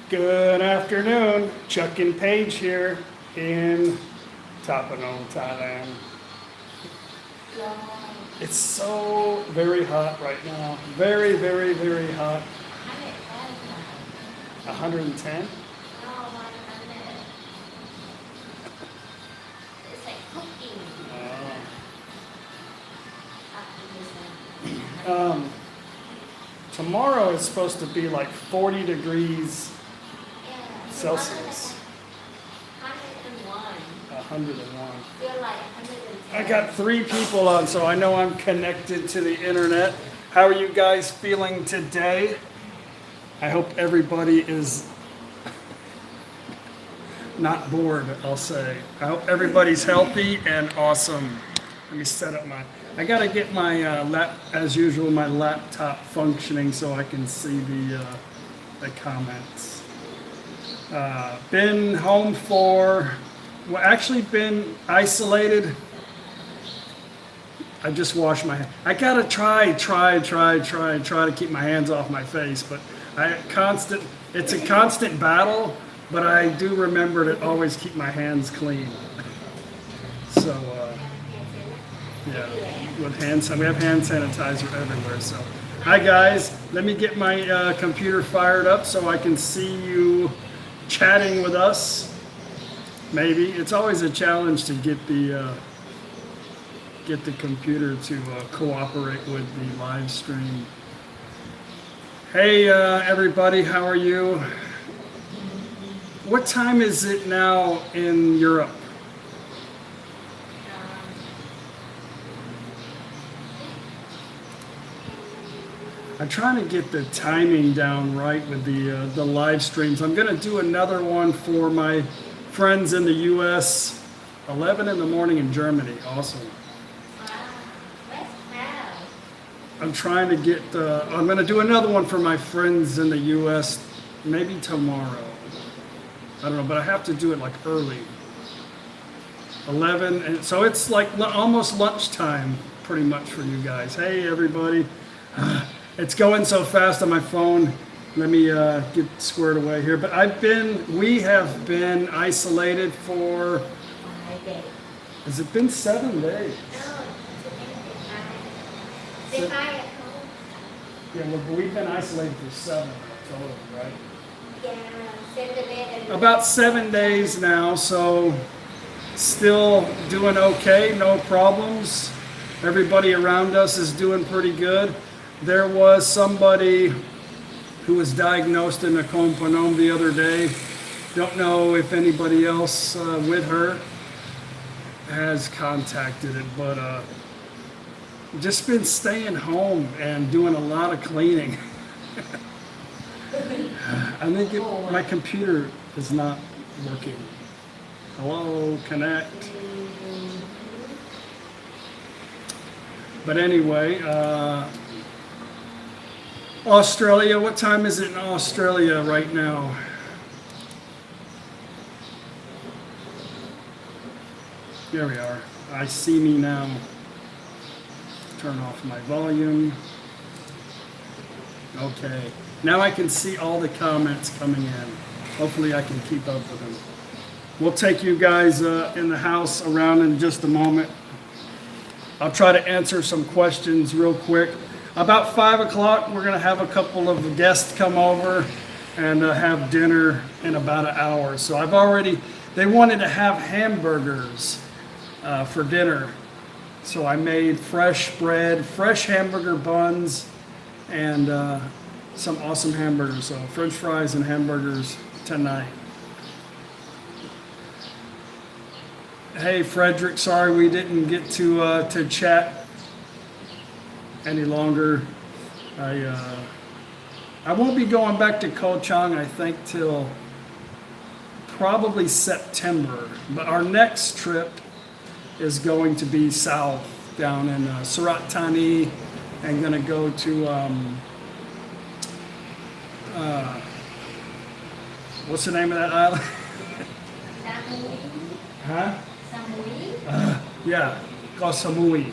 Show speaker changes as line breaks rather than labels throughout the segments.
Good afternoon, Chuck and Paige here in Tapano, Thailand. It's so very hot right now. Very, very, very hot. 110?
It's like cooking.
Tomorrow is supposed to be like 40 degrees Celsius. 101.
Feel like 110.
I got 3 people on, so I know I'm connected to the internet. How are you guys feeling today? I hope everybody is not bored, I'll say. I hope everybody's healthy and awesome. Let me set up I gotta get my, as usual, my laptop functioning so I can see the comments. Been home actually been isolated. I just washed my hands. I gotta try to keep my hands off my face, but it's a constant battle, but I do remember to always keep my hands clean. So, yeah, with we have hand sanitizer everywhere, so. Hi guys, let me get my computer fired up so I can see you chatting with us. Maybe. It's always a challenge to get the computer to cooperate with the live stream. Hey everybody, how are you? What time is it now in Europe? I'm trying to get the timing down right with the live streams. I'm going to do another one for my friends in the U.S. 11 in the morning in Germany. Awesome. I'm trying to get. I'm going to do another one for my friends in the U.S. maybe tomorrow. I don't know, but I have to do it like early. 11, and so it's like almost lunchtime, pretty much for you guys. Hey, everybody. It's going so fast on my phone. Let me get squared away here. But we have been isolated for,
5 days.
has it been 7 days?
They fire at home.
Yeah, well, we've been isolated for 7 total, right?
Yeah, 7 days.
About 7 days now, so still doing okay, no problems. Everybody around us is doing pretty good. There was somebody who was diagnosed in Nakhon Phanom the other day. Don't know if anybody else with her has contacted it, but just been staying home and doing a lot of cleaning. I think my computer is not working. Hello, connect. But anyway, Australia, what time is it in Australia right now? There we are. I see me now. Turn off my volume. Okay. Now I can see all the comments coming in. Hopefully I can keep up with them. We'll take you guys in the house around in just a moment. I'll try to answer some questions real quick. About 5 o'clock, we're going to have a couple of guests come over and have dinner in about an hour. So they wanted to have hamburgers for dinner. So I made fresh bread, fresh hamburger buns, and some awesome hamburgers. So French fries and hamburgers tonight. Hey Frederick, sorry we didn't get to chat any longer. I won't be going back to Ko Chang, I think, till probably September. But our next trip is going to be south, down in Surat Thani, and going to go to what's the name of that island?
Samui.
Huh?
Samui.
Yeah, called Samui.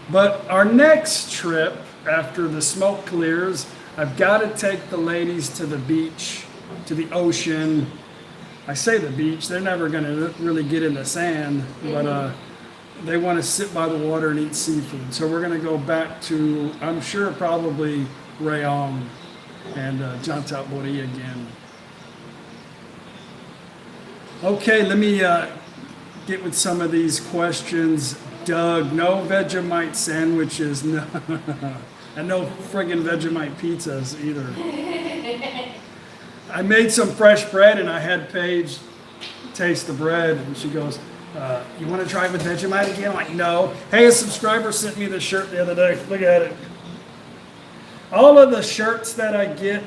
But our next trip, after the smoke clears, I've got to take the ladies to the beach to the ocean. I say the beach, they're never going to really get in the sand, but they want to sit by the water and eat seafood. So we're going to go back to, I'm sure, probably Rayong and Jantaburi again. Okay, let me get with some of these questions. Doug, no Vegemite sandwiches, no, and no friggin' Vegemite pizzas either. I made some fresh bread and I had Paige taste the bread and she goes, you want to try with Vegemite again? I'm like, no. Hey, a subscriber sent me the shirt the other day. Look at it. All of the shirts that I get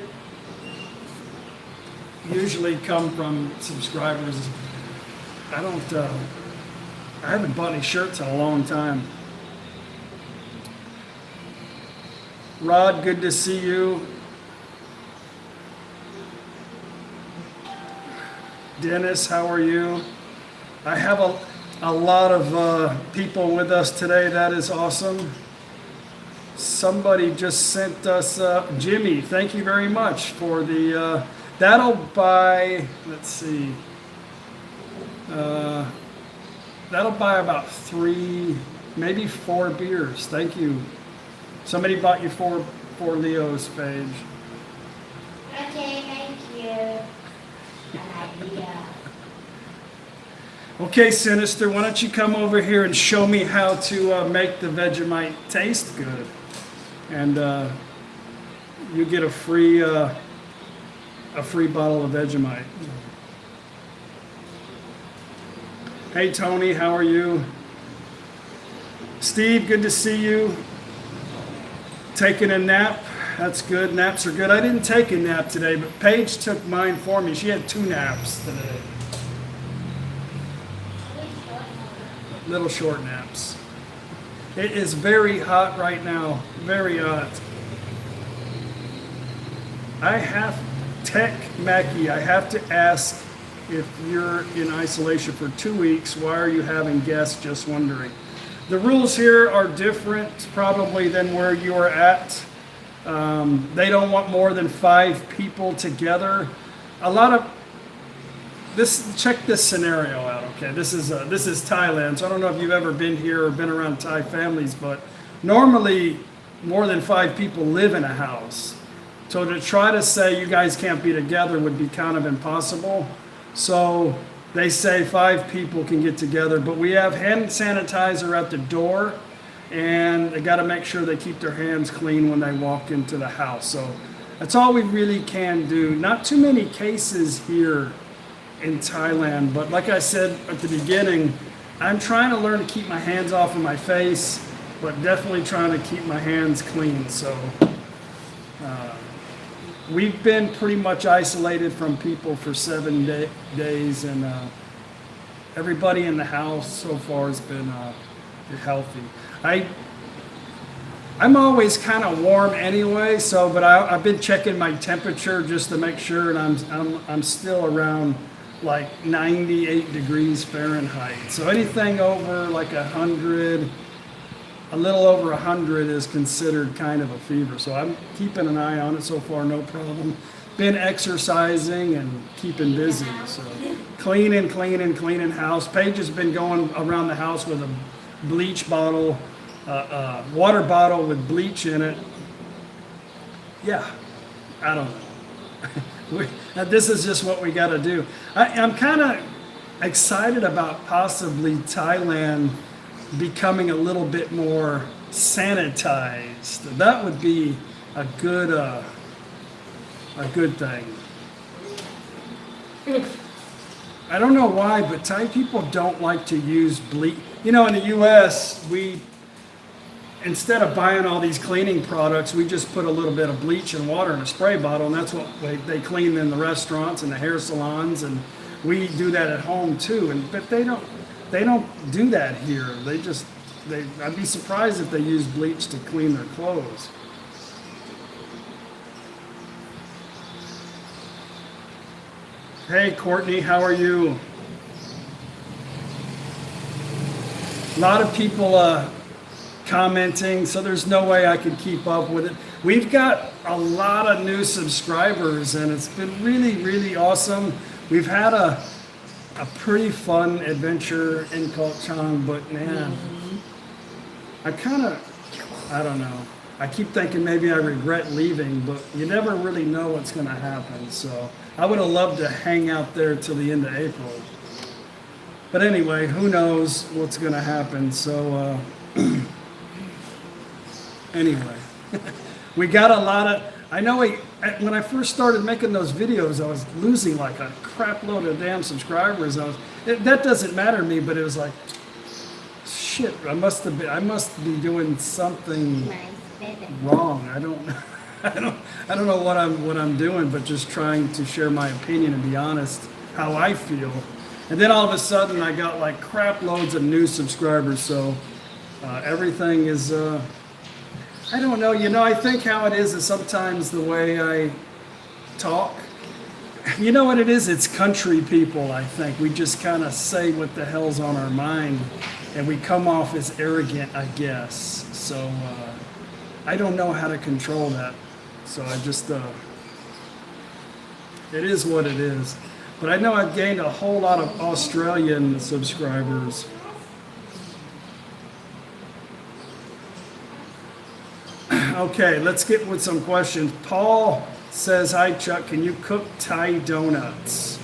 usually come from subscribers. I haven't bought any shirts in a long time. Rod, good to see you. Dennis, how are you? I have a lot of people with us today. That is awesome. Somebody just sent us, Jimmy, thank you very much for the, that'll buy, let's see, that'll buy about 3, maybe 4 beers. Thank you. Somebody bought you 4 Leo's, Paige.
Okay, thank you. Yeah.
Okay, Sinister, why don't you come over here and show me how to make the Vegemite taste good. And you get a free bottle of Vegemite. Hey, Tony, how are you? Steve, good to see you. Taking a nap. That's good. Naps are good. I didn't take a nap today, but Paige took mine for me. She had 2 naps today. Little short naps. It is very hot right now. Very hot. I have to ask, if you're in isolation for 2 weeks, why are you having guests? Just wondering. The rules here are different probably than where you are at. They don't want more than 5 people together. A lot of this. Check this scenario out. Okay, this is Thailand. So I don't know if you've ever been here or been around Thai families, but normally more than 5 people live in a house. So to try to say you guys can't be together would be kind of impossible. So they say 5 people can get together, but we have hand sanitizer at the door. And they got to make sure they keep their hands clean when they walk into the house. So that's all we really can do. Not too many cases here in Thailand, but like I said at the beginning, I'm trying to learn to keep my hands off of my face, but definitely trying to keep my hands clean. So we've been pretty much isolated from people for 7 days, and everybody in the house so far has been healthy. I'm always kind of warm anyway, but I've been checking my temperature just to make sure, and I'm still around like 98 degrees Fahrenheit. So anything over like 100, a little over 100 is considered kind of a fever. So I'm keeping an eye on it so far, no problem. Been exercising and keeping busy. So cleaning house. Paige has been going around the house with a bleach bottle, water bottle with bleach in it. Yeah, I don't know. This is just what we got to do. I'm kind of excited about possibly Thailand becoming a little bit more sanitized. That would be a good thing. I don't know why, but Thai people don't like to use bleach. You know, in the U.S., instead of buying all these cleaning products, we just put a little bit of bleach and water in a spray bottle, and that's what they clean in the restaurants and the hair salons, and we do that at home too. But they don't do that here. I'd be surprised if they use bleach to clean their clothes. Hey, Courtney, how are you? A lot of people commenting, so there's no way I could keep up with it. We've got a lot of new subscribers, and it's been really, really awesome. We've had a pretty fun adventure in Kolchang, but man, I don't know. I keep thinking maybe I regret leaving, but you never really know what's going to happen. So I would have loved to hang out there till the end of April. But anyway, who knows what's going to happen. So anyway, we got a lot of, I know when I first started making those videos, I was losing like a crap load of damn subscribers. That doesn't matter to me, but it was like, shit, I must be doing something wrong. I don't know what I'm doing, but just trying to share my opinion and be honest how I feel. And then all of a sudden I got like crap loads of new subscribers. So everything is, I don't know, I think how it is sometimes the way I talk. You know what it is? It's country people, I think. We just kind of say what the hell's on our mind, and we come off as arrogant, I guess. So I don't know how to control that. So I just, it is what it is. But I know I've gained a whole lot of Australian subscribers. Okay, let's get with some questions. Paul says, hi Chuck, can you cook Thai donuts?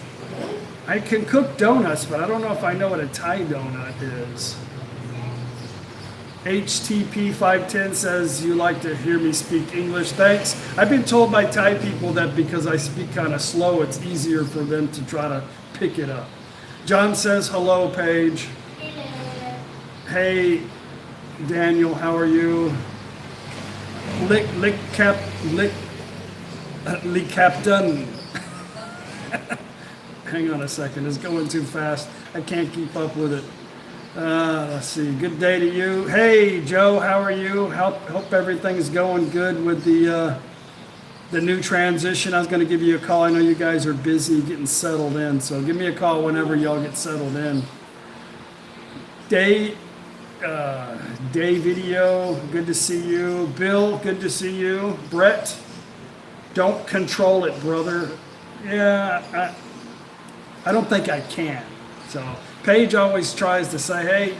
I can cook donuts, but I don't know if I know what a Thai donut is. HTP510 says, you like to hear me speak English. Thanks. I've been told by Thai people that because I speak kind of slow, it's easier for them to try to pick it up. John says, hello, Paige.
Hello.
Hey, Daniel, how are you? Lick Captain. Hang on a second, it's going too fast. I can't keep up with it. Let's see, good day to you. Hey, Joe, how are you? Hope everything's going good with the new transition. I was going to give you a call. I know you guys are busy getting settled in, so give me a call whenever y'all get settled in. Day Video, good to see you. Bill, good to see you. Brett, don't control it, brother. Yeah, I don't think I can. So Paige always tries to say, hey,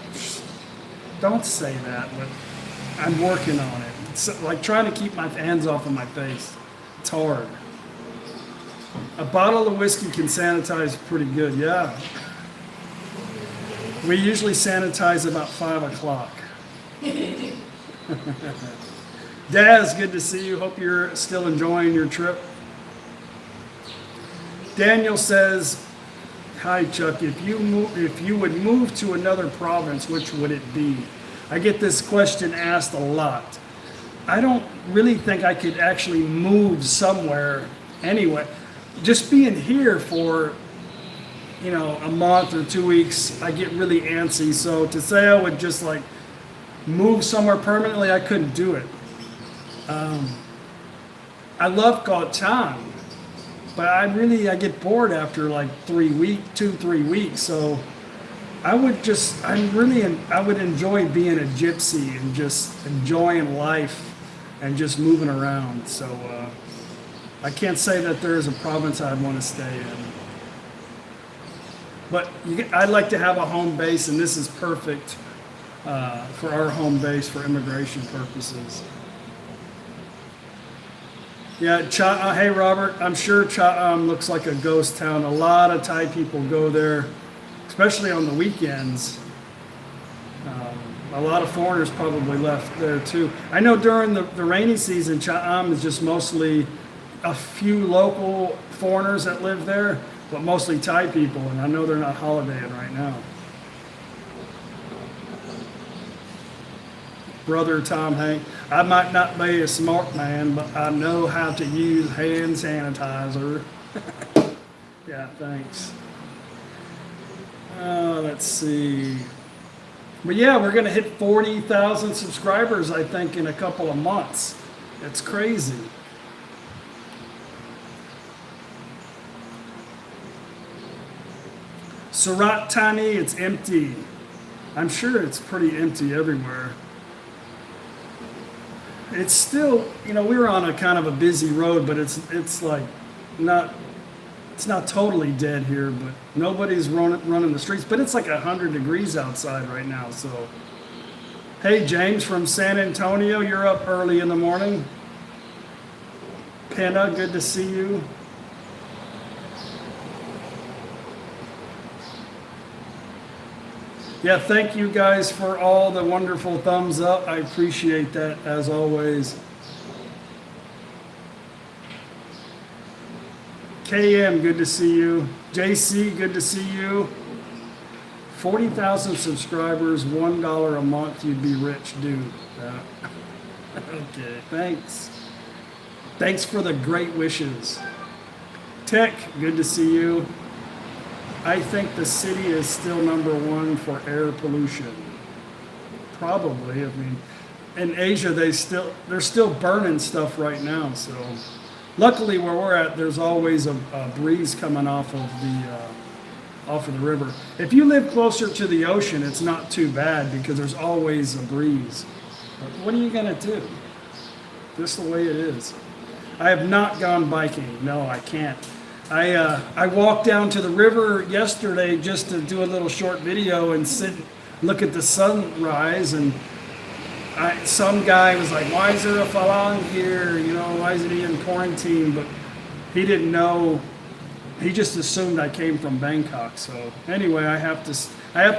don't say that, but I'm working on it. It's like trying to keep my hands off of my face. It's hard. A bottle of whiskey can sanitize pretty good, yeah. We usually sanitize about 5 o'clock. Daz, good to see you. Hope you're still enjoying your trip. Daniel says, hi Chuck, if you would move to another province, which would it be? I get this question asked a lot. I don't really think I could actually move somewhere anyway. Just being here for a month or 2 weeks, I get really antsy. So to say I would just like move somewhere permanently, I couldn't do it. I love Gauteng, but I get bored after like 3 weeks. So I would enjoy being a gypsy and just enjoying life and just moving around. So I can't say that there is a province I'd want to stay in. But I'd like to have a home base, and this is perfect for our home base for immigration purposes. Yeah, hey Robert, I'm sure looks like a ghost town. A lot of Thai people go there, especially on the weekends. A lot of foreigners probably left there too. I know during the rainy season, Cha'am is just mostly a few local foreigners that live there, but mostly Thai people, and I know they're not holidaying right now. Brother Tom Hank, I might not be a smart man, but I know how to use hand sanitizer. Yeah, thanks. Let's see. But yeah, we're going to hit 40,000 subscribers, I think, in a couple of months. It's crazy. Surat Thani, it's empty. I'm sure it's pretty empty everywhere. it's still, you know, we were on a kind of a busy road, but it's like not, it's not totally dead here, but nobody's running the streets. But it's like 100 degrees outside right now. So, hey, James from San Antonio, you're up early in the morning. Penna, good to see you. Yeah, thank you guys for all the wonderful thumbs up. I appreciate that as always. KM, good to see you. JC, good to see you. 40,000 subscribers, $1 a month, you'd be rich, dude. Okay, thanks. Thanks for the great wishes. Tech, good to see you. I think the city is still #1 for air pollution. Probably. I mean, in Asia, they're still burning stuff right now. So, luckily, where we're at, there's always a breeze coming off of the river. If you live closer to the ocean, it's not too bad because there's always a breeze. But what are you gonna do? Just the way it is. I have not gone biking. No, I can't. I walked down to the river yesterday just to do a little short video and look at the sunrise, and some guy was like, why is there a falang here? You know, why isn't he in quarantine? But he didn't know. He just assumed I came from Bangkok. So anyway, I have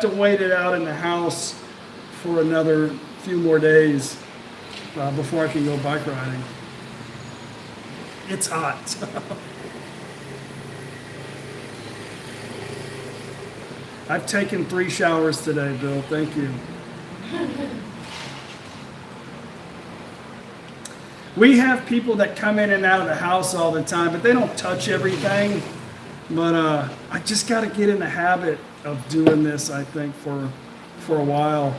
to wait it out in the house for another few more days before I can go bike riding. It's hot. I've taken 3 showers today, Bill. Thank you. We have people that come in and out of the house all the time, but they don't touch everything. But I just got to get in the habit of doing this, I think, for a while.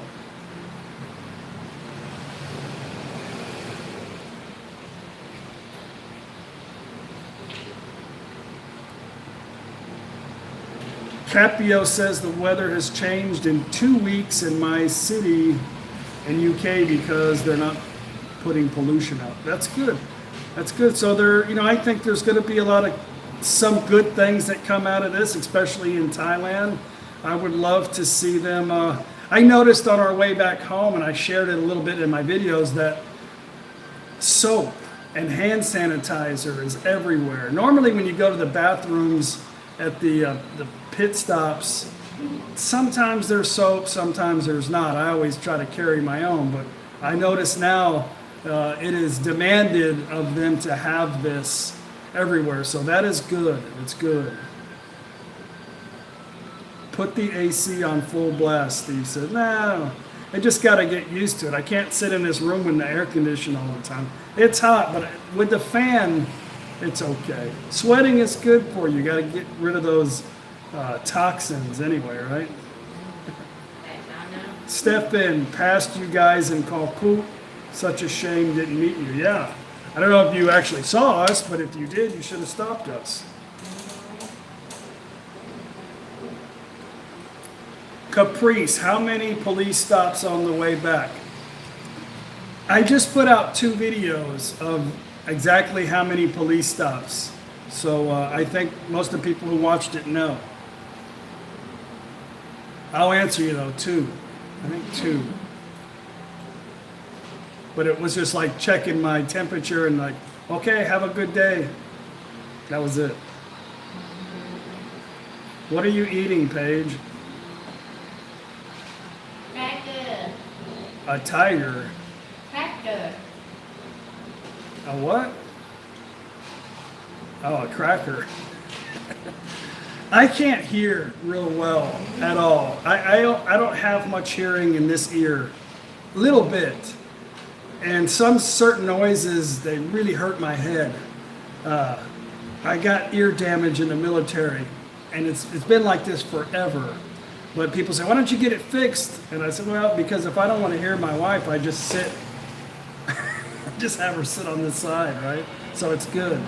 Capio says the weather has changed in 2 weeks in my city in UK because they're not putting pollution out. That's good. That's good. So I think there's going to be some good things that come out of this, especially in Thailand. I would love to see them. I noticed on our way back home, and I shared it a little bit in my videos, that soap and hand sanitizer is everywhere. Normally when you go to the bathrooms at the pit stops, sometimes there's soap, sometimes there's not. I always try to carry my own, but I notice now it is demanded of them to have this everywhere. So that is good. It's good. Put the AC on full blast, Steve said. No, I just got to get used to it. I can't sit in this room with the air conditioning all the time. It's hot, but with the fan, it's okay. Sweating is good for you. You got to get rid of those toxins anyway, right? Step in, past you guys and call poop. Such a shame didn't meet you. Yeah. I don't know if you actually saw us, but if you did, you should have stopped us. Caprice, how many police stops on the way back? I just put out 2 videos of exactly how many police stops. So I think most of the people who watched it know. I'll answer you though, 2. I think 2. But it was just like checking my temperature and like, okay, have a good day. That was it. What are you eating, Paige?
Cracker.
A tiger.
Cracker.
A what? Oh, a cracker. I can't hear real well at all. I don't have much hearing in this ear. A little bit. And some certain noises, they really hurt my head. I got ear damage in the military, and it's been like this forever. But people say, why don't you get it fixed? And I said, well, because if I don't want to hear my wife, I just sit. Just have her sit on this side, right? So it's good.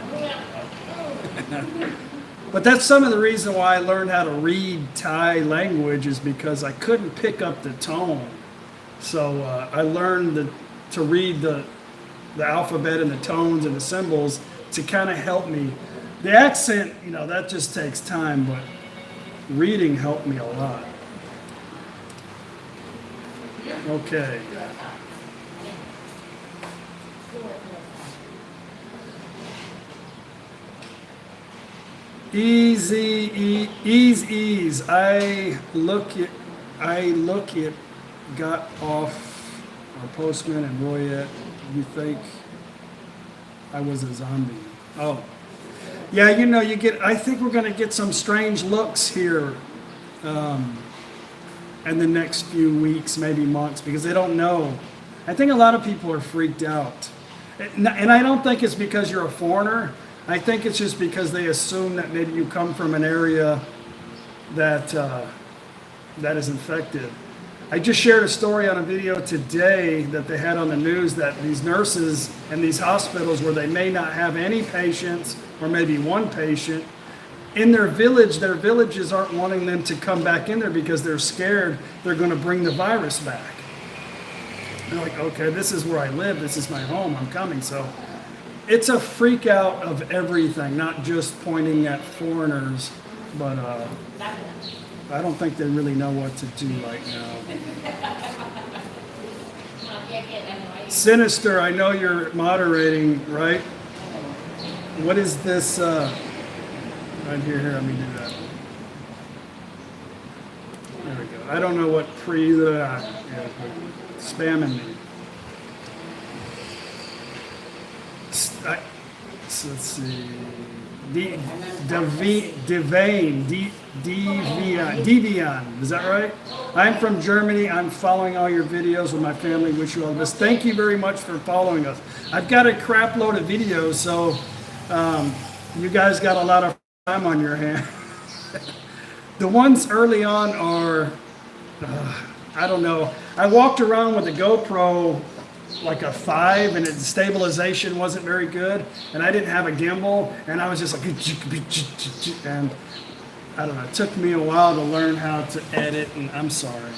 But that's some of the reason why I learned how to read Thai language, is because I couldn't pick up the tone. So I learned to read the alphabet and the tones and the symbols to kind of help me. The accent, you know, that just takes time, but reading helped me a lot. Okay. Ease. I look it got off our postman and Royette. You think I was a zombie? Oh, yeah. You know, I think we're gonna get some strange looks here, in the next few weeks, maybe months, because they don't know. I think a lot of people are freaked out, and I don't think it's because you're a foreigner. I think it's just because they assume that maybe you come from an area that is infected. I just shared a story on a video today that they had on the news that these nurses in these hospitals where they may not have any patients or maybe one patient, in their villages aren't wanting them to come back in there because they're scared they're going to bring the virus back. They're like, okay, this is where I live, this is my home, I'm coming. So it's a freak out of everything, not just pointing at foreigners, but I don't think they really know what to do right now. Sinister, I know you're moderating, right? What is this? Right here, let me do that. There we go. I don't know what spamming me. So let's see. Devian, is that right? I'm from Germany. I'm following all your videos with my family. Wish you all the best. Thank you very much for following us. I've got a crap load of videos, so you guys got a lot of time on your hand. The ones early on are, I don't know. I walked around with a GoPro like a 5 and its stabilization wasn't very good, and I didn't have a gimbal, and I was just like, and I don't know, it took me a while to learn how to edit, and I'm sorry.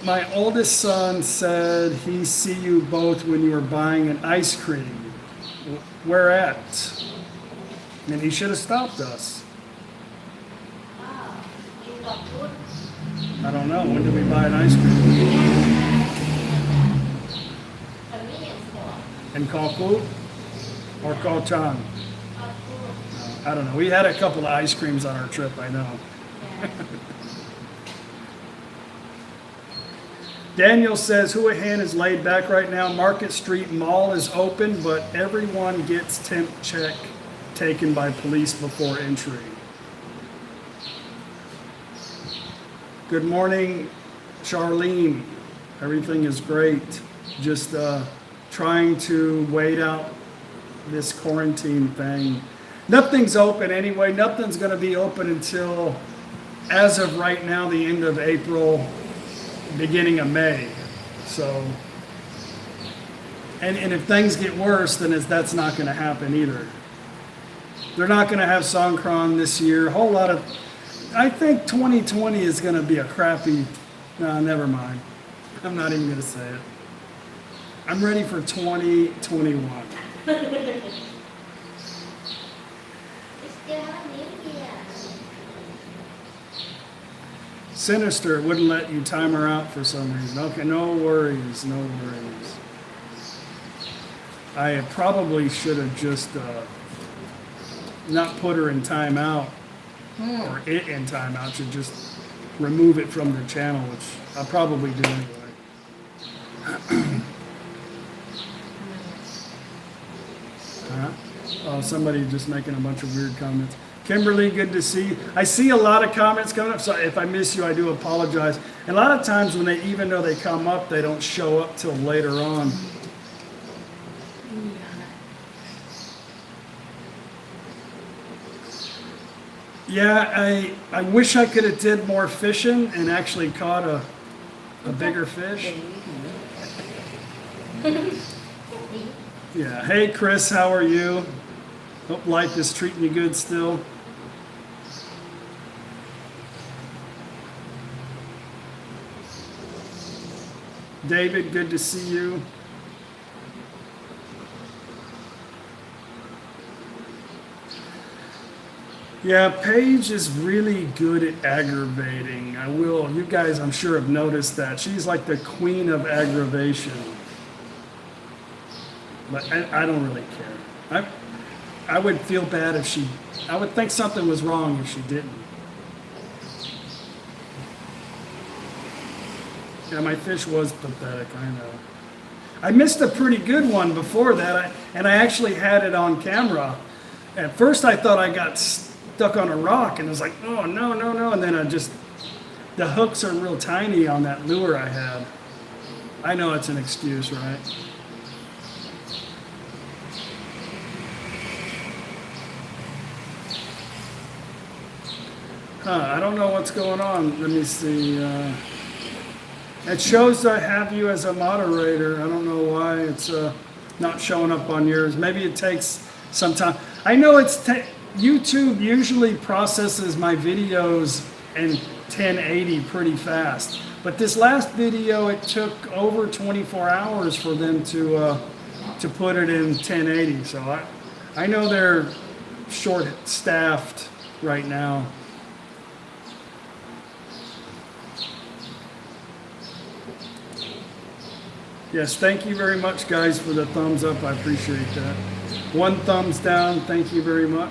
My oldest son said he see you both when you were buying an ice cream. Where at? And he should have stopped us. I don't know. When did we buy an ice cream? In Kalku or Kaltan? I don't know. We had a couple of ice creams on our trip, I know. Daniel says Houlihan is laid back right now. Market Street Mall is open, but everyone gets temp check taken by police before entry. Good morning, Charlene. Everything is great. Just trying to wait out this quarantine thing. Nothing's open anyway. Nothing's going to be open until, as of right now, the end of April, beginning of May. So, and if things get worse, then that's not going to happen either. They're not going to have Songkran this year. A whole lot of, I think 2020 is going to be a crappy, no, never mind. I'm not even going to say it. I'm ready for 2021. Sinister wouldn't let you time her out for some reason. Okay, no worries, no worries. I probably should have just not put her in timeout, or it in timeout. Should just remove it from the channel, which I'll probably do anyway. Oh, somebody just making a bunch of weird comments. Kimberly, good to see you. I see a lot of comments coming up, so if I miss you, I do apologize. And a lot of times when even though they come up, they don't show up till later on. Yeah, I wish I could have did more fishing and actually caught a bigger fish. Yeah. Hey, Chris, how are you? Hope life is treating you good still. David, good to see you. Yeah, Paige is really good at aggravating. You guys, I'm sure, have noticed that. She's like the queen of aggravation. But I don't really care. I would feel bad if I would think something was wrong if she didn't. Yeah, my fish was pathetic, I know. I missed a pretty good one before that, and I actually had it on camera. At first I thought I got stuck on a rock, and I was like, oh, no, no, no. And then the hooks are real tiny on that lure I had. I know it's an excuse, right? I don't know what's going on. Let me see. It shows I have you as a moderator. I don't know why it's not showing up on yours. Maybe it takes some time. I know YouTube usually processes my videos in 1080 pretty fast. But this last video, it took over 24 hours for them to put it in 1080. So I know they're short-staffed right now. Yes, thank you very much, guys, for the thumbs up. I appreciate that. 1 thumbs down. Thank you very much.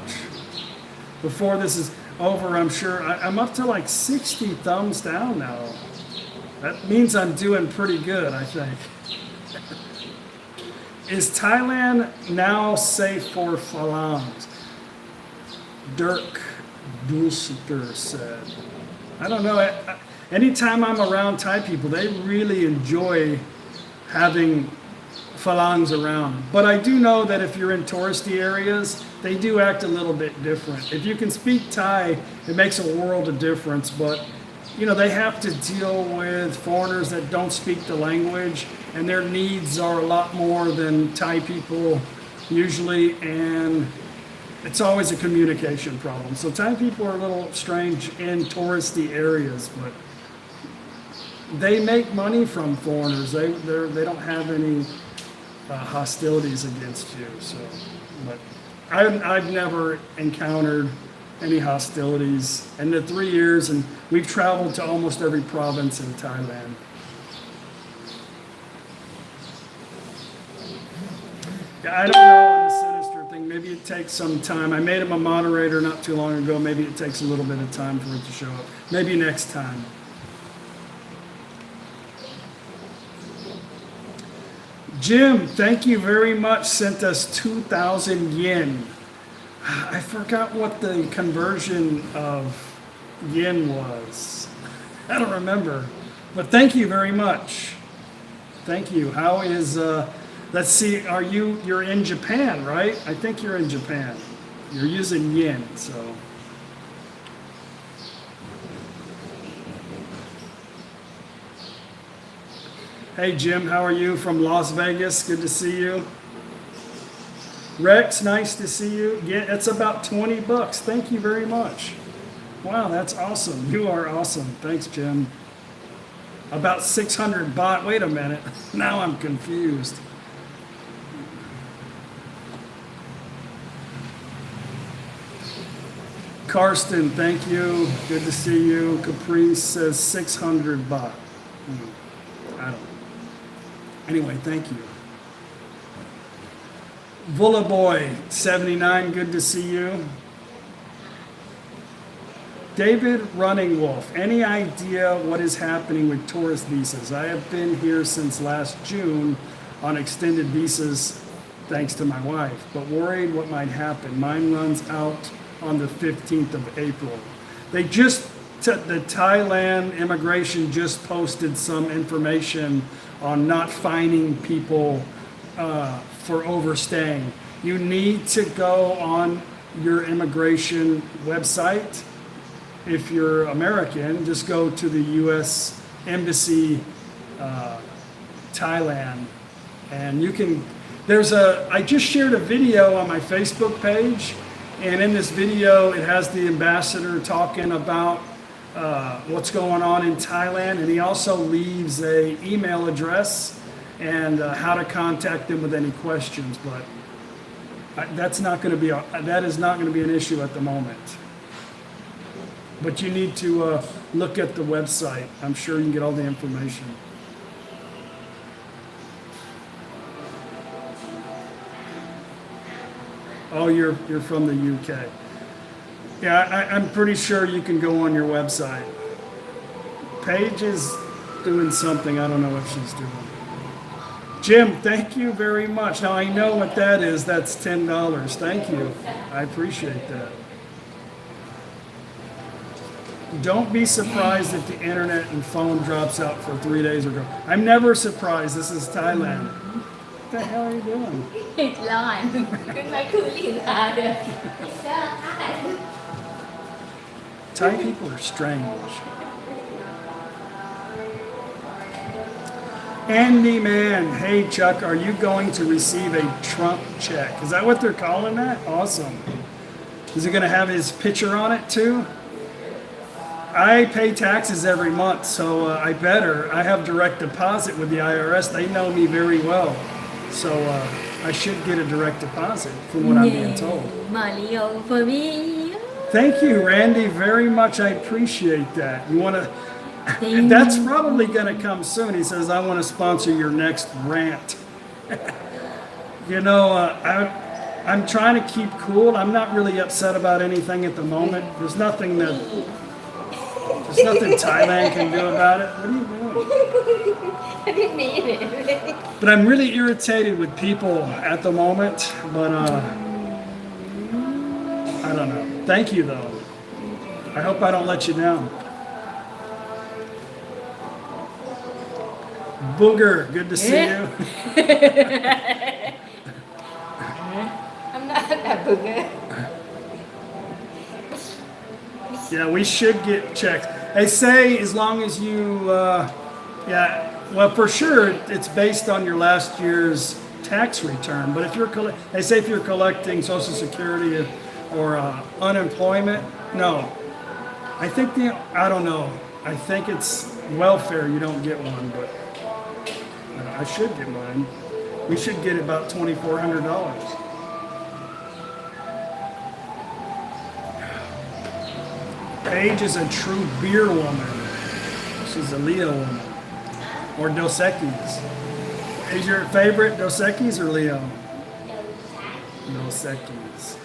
Before this is over, I'm sure I'm up to like 60 thumbs down now. That means I'm doing pretty good, I think. Is Thailand now safe for phalanx? Dirk Dulster said. I don't know. Anytime I'm around Thai people, they really enjoy having phalanx around. But I do know that if you're in touristy areas, they do act a little bit different. If you can speak Thai, it makes a world of difference. But, you know, they have to deal with foreigners that don't speak the language, and their needs are a lot more than Thai people usually, and it's always a communication problem. So Thai people are a little strange in touristy areas, but they make money from foreigners. They don't have any hostilities against you. So, but I've never encountered any hostilities in the 3 years, and we've traveled to almost every province in Thailand. Yeah, I don't know on the sinister thing. Maybe it takes some time. I made him a moderator not too long ago. Maybe it takes a little bit of time for it to show up. Maybe next time. Jim, thank you very much. Sent us 2,000 yen. I forgot what the conversion of yen was. I don't remember. But thank you very much. Thank you. How is, let's see, you're in Japan, right? I think you're in Japan. You're using yen, so. Hey Jim, how are you from Las Vegas? Good to see you. Rex, nice to see you. Yeah, it's about 20 bucks. Thank you very much. Wow, that's awesome. You are awesome. Thanks, Jim. About 600 baht. Wait a minute. Now I'm confused. Karsten, thank you. Good to see you. Caprice says 600 baht. I don't know. Anyway, thank you. Vula Boy, 79, good to see you. David Running Wolf, any idea what is happening with tourist visas? I have been here since last June on extended visas, thanks to my wife, but worried what might happen. Mine runs out on the 15th of April. They just, the Thailand immigration just posted some information on not fining people for overstaying. You need to go on your immigration website. If you're American, just go to the U.S. Embassy, Thailand, and you can, I just shared a video on my Facebook page, and in this video it has the ambassador talking about what's going on in Thailand, and he also leaves a email address and how to contact him with any questions. But that is not going to be an issue at the moment. But you need to look at the website. I'm sure you can get all the information. Oh, you're from the UK. Yeah, I'm pretty sure you can go on your website. Paige is doing something. I don't know what she's doing. Jim, thank you very much. Now I know what that is. That's $10. Thank you. I appreciate that. Don't be surprised if the internet and phone drops out for 3 days or go. I'm never surprised. This is Thailand. What the hell are you doing?
ร้อนขึ้นมาคือลีลาเด้อเจ้าค่ะ
Thai people are strange. Andy Man, hey Chuck, are you going to receive a Trump check? Is that what they're calling that? Awesome. Is it going to have his picture on it too? I pay taxes every month, so I better. I have direct deposit with the IRS. They know me very well. So I should get a direct deposit from what I'm being told.
Mario for me.
Thank you, Randy, very much. I appreciate that. You want to... That's probably going to come soon. He says, I want to sponsor your next rant. You know, I'm trying to keep cool. I'm not really upset about anything at the moment. There's nothing Thailand can do about it. What are you doing?
I didn't mean it.
But I'm really irritated with people at the moment. But I don't know. Thank you, though. I hope I don't let you down. Booger, good to see you.
I'm not a booger.
Yeah, we should get checks. They say as long as you, well, for sure, it's based on your last year's tax return. But if they say if you're collecting Social Security or unemployment, no. I don't know. I think it's welfare. You don't get one, but I should get mine. We should get about $2,400. Paige is a true beer woman. She's a Leo woman. Or Dos Equis. Is your favorite Dos Equis or Leo? Dos Equis.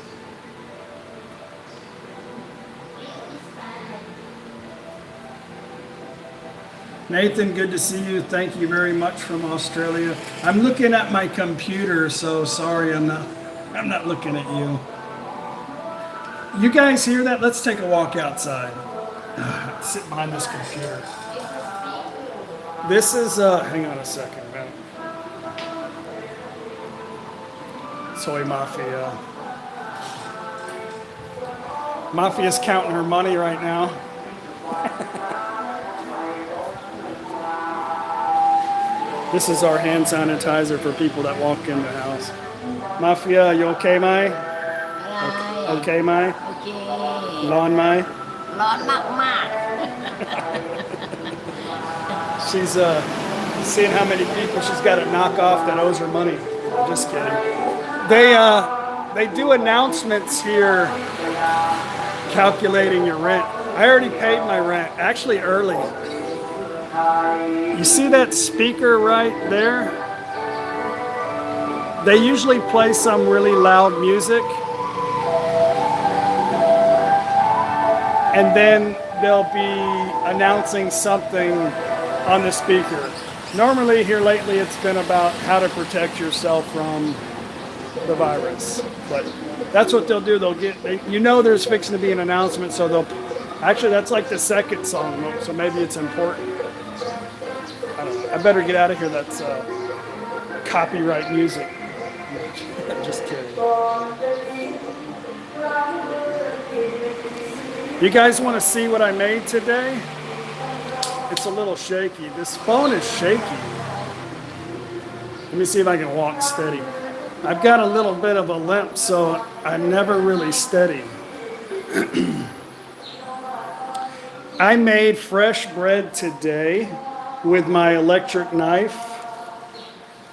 Nathan, good to see you. Thank you very much from Australia. I'm looking at my computer, so sorry I'm not looking at you. You guys hear that? Let's take a walk outside. Sit behind this computer. This is, hang on a second, man. Soy Mafia. Mafia's counting her money right now. This is our hand sanitizer for people that walk in the house. Mafia, you okay, Mai? Okay, Mai?
Okay.
Lawn Mai?
ร้อนมาก
She's seeing how many people she's got to knock off that owes her money. Just kidding. They do announcements here calculating your rent. I already paid my rent, actually early. You see that speaker right there? They usually play some really loud music. And then they'll be announcing something on the speaker. Normally here lately it's been about how to protect yourself from the virus. But that's what they'll do. You know there's fixing to be an announcement, so actually that's like the second song, so maybe it's important. I don't know. I better get out of here. That's copyright music. Just kidding. You guys want to see what I made today? It's a little shaky. This phone is shaky. Let me see if I can walk steady. I've got a little bit of a limp, so I'm never really steady. I made fresh bread today with my electric knife.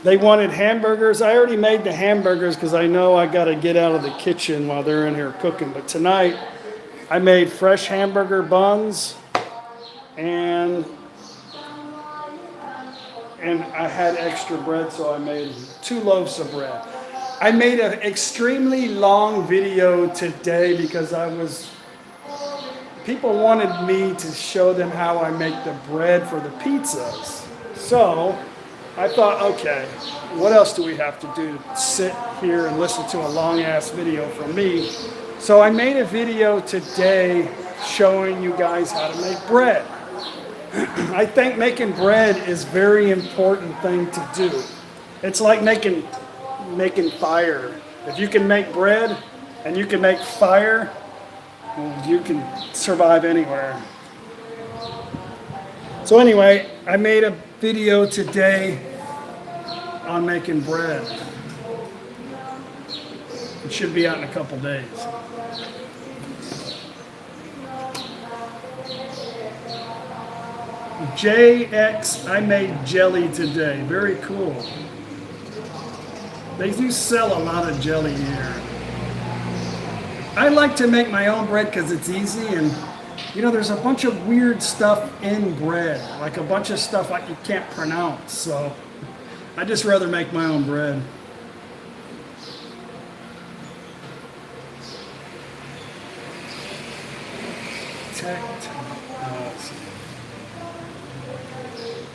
They wanted hamburgers. I already made the hamburgers because I know I got to get out of the kitchen while they're in here cooking. But tonight, I made fresh hamburger buns and I had extra bread, so I made 2 loaves of bread. I made an extremely long video today because people wanted me to show them how I make the bread for the pizzas. So I thought, okay, what else do we have to do? Sit here and listen to a long ass video from me. So I made a video today showing you guys how to make bread. I think making bread is a very important thing to do. It's like making fire. If you can make bread and you can make fire, well, you can survive anywhere. So anyway, I made a video today on making bread. It should be out in a couple days. JX, I made jelly today. Very cool. They do sell a lot of jelly here. I like to make my own bread because it's easy, and you know, there's a bunch of weird stuff in bread, like a bunch of stuff like you can't pronounce. So I just rather make my own bread.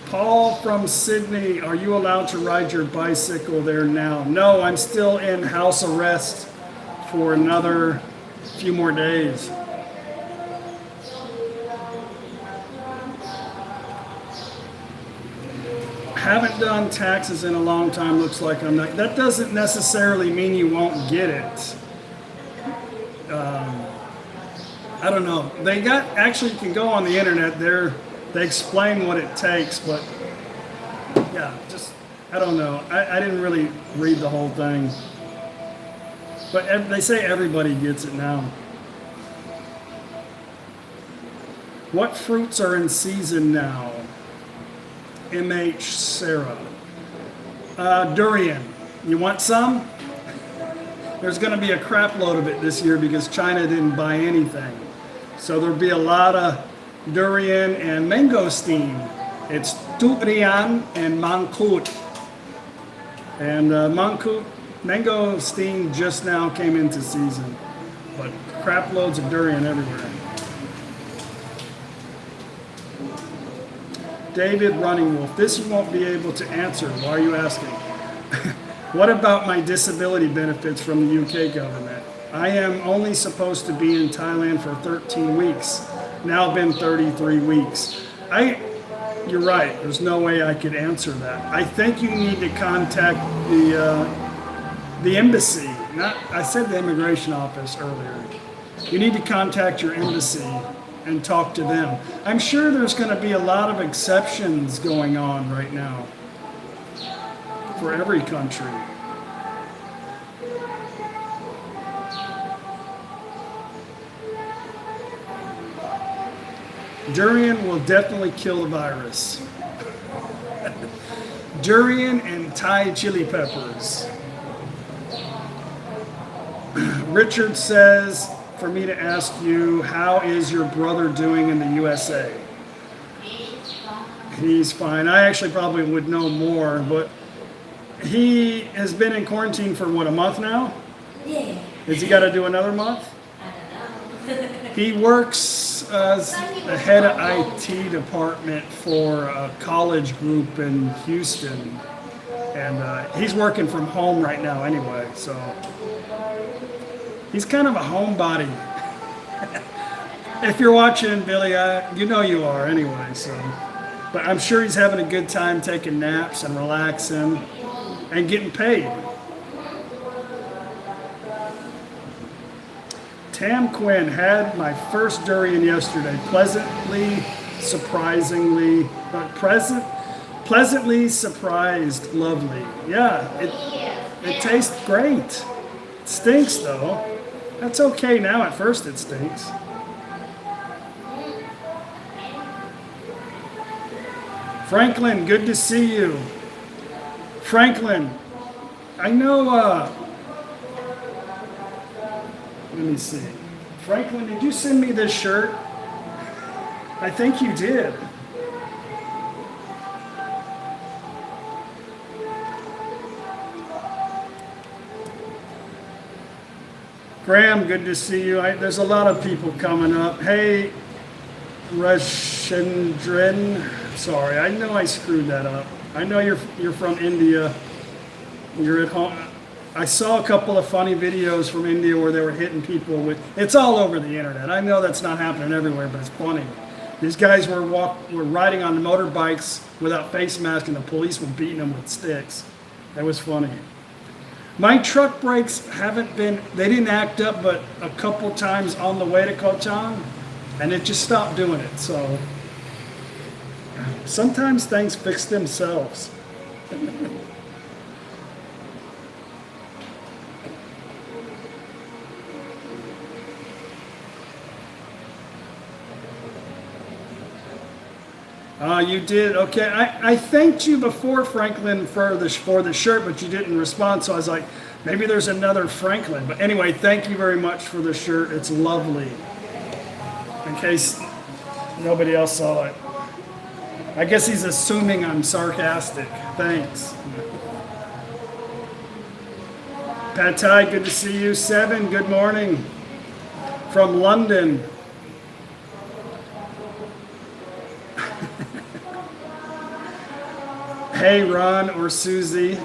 Paul from Sydney, are you allowed to ride your bicycle there now? No, I'm still in house arrest for another few more days. Haven't done taxes in a long time, looks like I'm not. That doesn't necessarily mean you won't get it. I don't know. Actually, you can go on the internet there. They explain what it takes, but yeah, I don't know. I didn't really read the whole thing. But they say everybody gets it now. What fruits are in season now? MH Sarah. Durian. You want some? There's going to be a crap load of it this year because China didn't buy anything. So there'll be a lot of durian and mangosteen. It's durian and mangkut. And mangosteen just now came into season. But crap loads of durian everywhere. David Running Wolf, this you won't be able to answer. Why are you asking? What about my disability benefits from the UK government? I am only supposed to be in Thailand for 13 weeks. Now been 33 weeks. You're right, there's no way I could answer that. I think you need to contact the embassy. I said the immigration office earlier. You need to contact your embassy and talk to them. I'm sure there's going to be a lot of exceptions going on right now for every country. Durian will definitely kill the virus. Durian and Thai chili peppers. Richard says, for me to ask you, how is your brother doing in the USA? He's fine. I actually probably would know more, but he has been in quarantine for what, a month now?
Yeah.
Has he got to do another month?
I don't know.
He works as the head of IT department for a college group in Houston. And he's working from home right now anyway, so he's kind of a homebody. If you're watching, Billy, you know you are anyway, so. But I'm sure he's having a good time taking naps and relaxing and getting paid. Tam Quinn had my first durian yesterday. Pleasantly surprised, lovely. Yeah, it tastes great. It stinks though. That's okay now. At first it stinks. Franklin, good to see you. Franklin, I know, let me see. Franklin, did you send me this shirt? I think you did. Graham, good to see you. There's a lot of people coming up. Hey, Rashendran. Sorry, I know I screwed that up. I know you're from India. You're at home. I saw a couple of funny videos from India where they were hitting people with. It's all over the internet. I know that's not happening everywhere, but it's funny. These guys were riding on motorbikes without face masks, and the police were beating them with sticks. That was funny. My truck brakes they didn't act up but a couple times on the way to Koh Chang, and it just stopped doing it. So sometimes things fix themselves. You did, okay. I thanked you before, Franklin, for the shirt, but you didn't respond. So I was like, maybe there's another Franklin. But anyway, thank you very much for the shirt. It's lovely. In case nobody else saw it, I guess he's assuming I'm sarcastic. Thanks. Pad Thai, good to see you. Seven, good morning from London. Hey, Ron or Susie,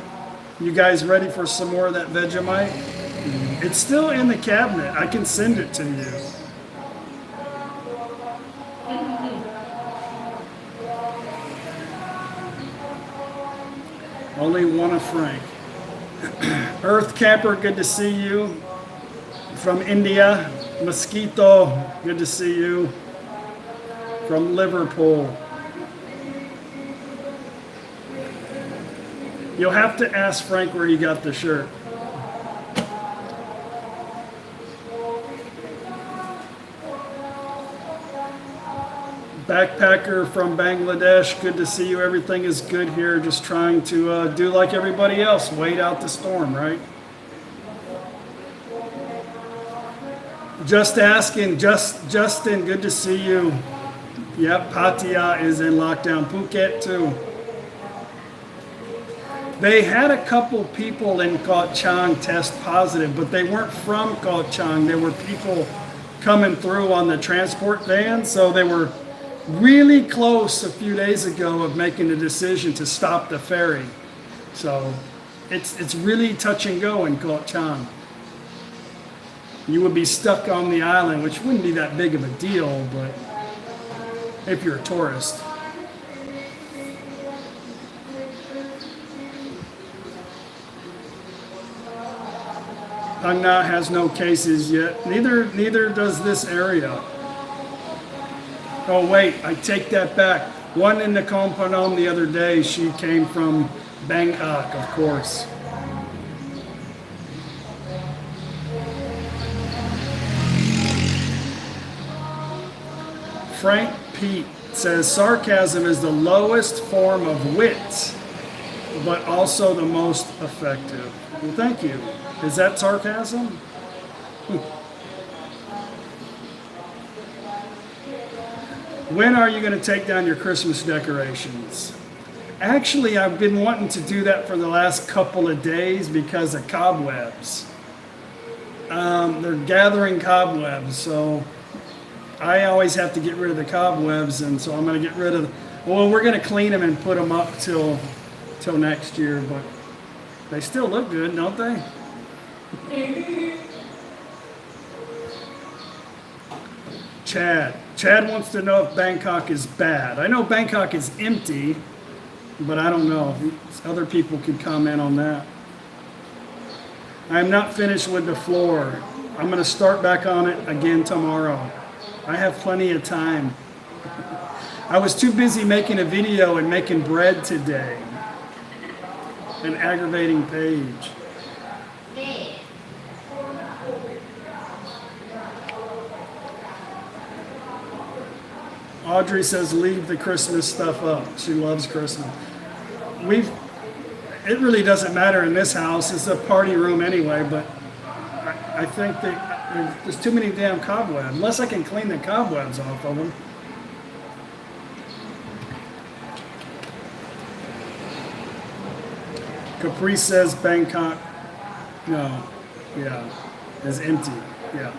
you guys ready for some more of that Vegemite? It's still in the cabinet. I can send it to you. Only one of Frank. Earth Camper, good to see you. From India. Mosquito, good to see you. From Liverpool. You'll have to ask Frank where he got the shirt. Backpacker from Bangladesh, good to see you. Everything is good here. Just trying to do like everybody else, wait out the storm, right? Just asking, Justin, good to see you. Yep, Pattaya is in lockdown. Phuket too. They had a couple people in Koh Chang test positive, but they weren't from Koh Chang. They were people coming through on the transport van, so they were really close a few days ago of making the decision to stop the ferry. So it's really touch and go in Koh Chang. You would be stuck on the island, which wouldn't be that big of a deal, but if you're a tourist. Phang Nga has no cases yet. Neither does this area. Oh wait, I take that back. One in Nakhon Phanom the other day. She came from Bangkok, of course. Frank Pete says sarcasm is the lowest form of wit, but also the most effective. Well, thank you. Is that sarcasm? When are you going to take down your Christmas decorations? Actually, I've been wanting to do that for the last couple of days because of cobwebs. They're gathering cobwebs, so I always have to get rid of the cobwebs, and so I'm going to get rid of well, we're going to clean them and put them up till next year, but they still look good, don't they? Chad wants to know if Bangkok is bad. I know Bangkok is empty, but I don't know. Other people could comment on that. I'm not finished with the floor. I'm going to start back on it again tomorrow. I have plenty of time. I was too busy making a video and making bread today. An aggravating page. Audrey says leave the Christmas stuff up. She loves Christmas. It really doesn't matter in this house. It's a party room anyway, but I think that there's too many damn cobwebs. Unless I can clean the cobwebs off of them. Capri says Bangkok. No. Yeah. Is empty. Yeah.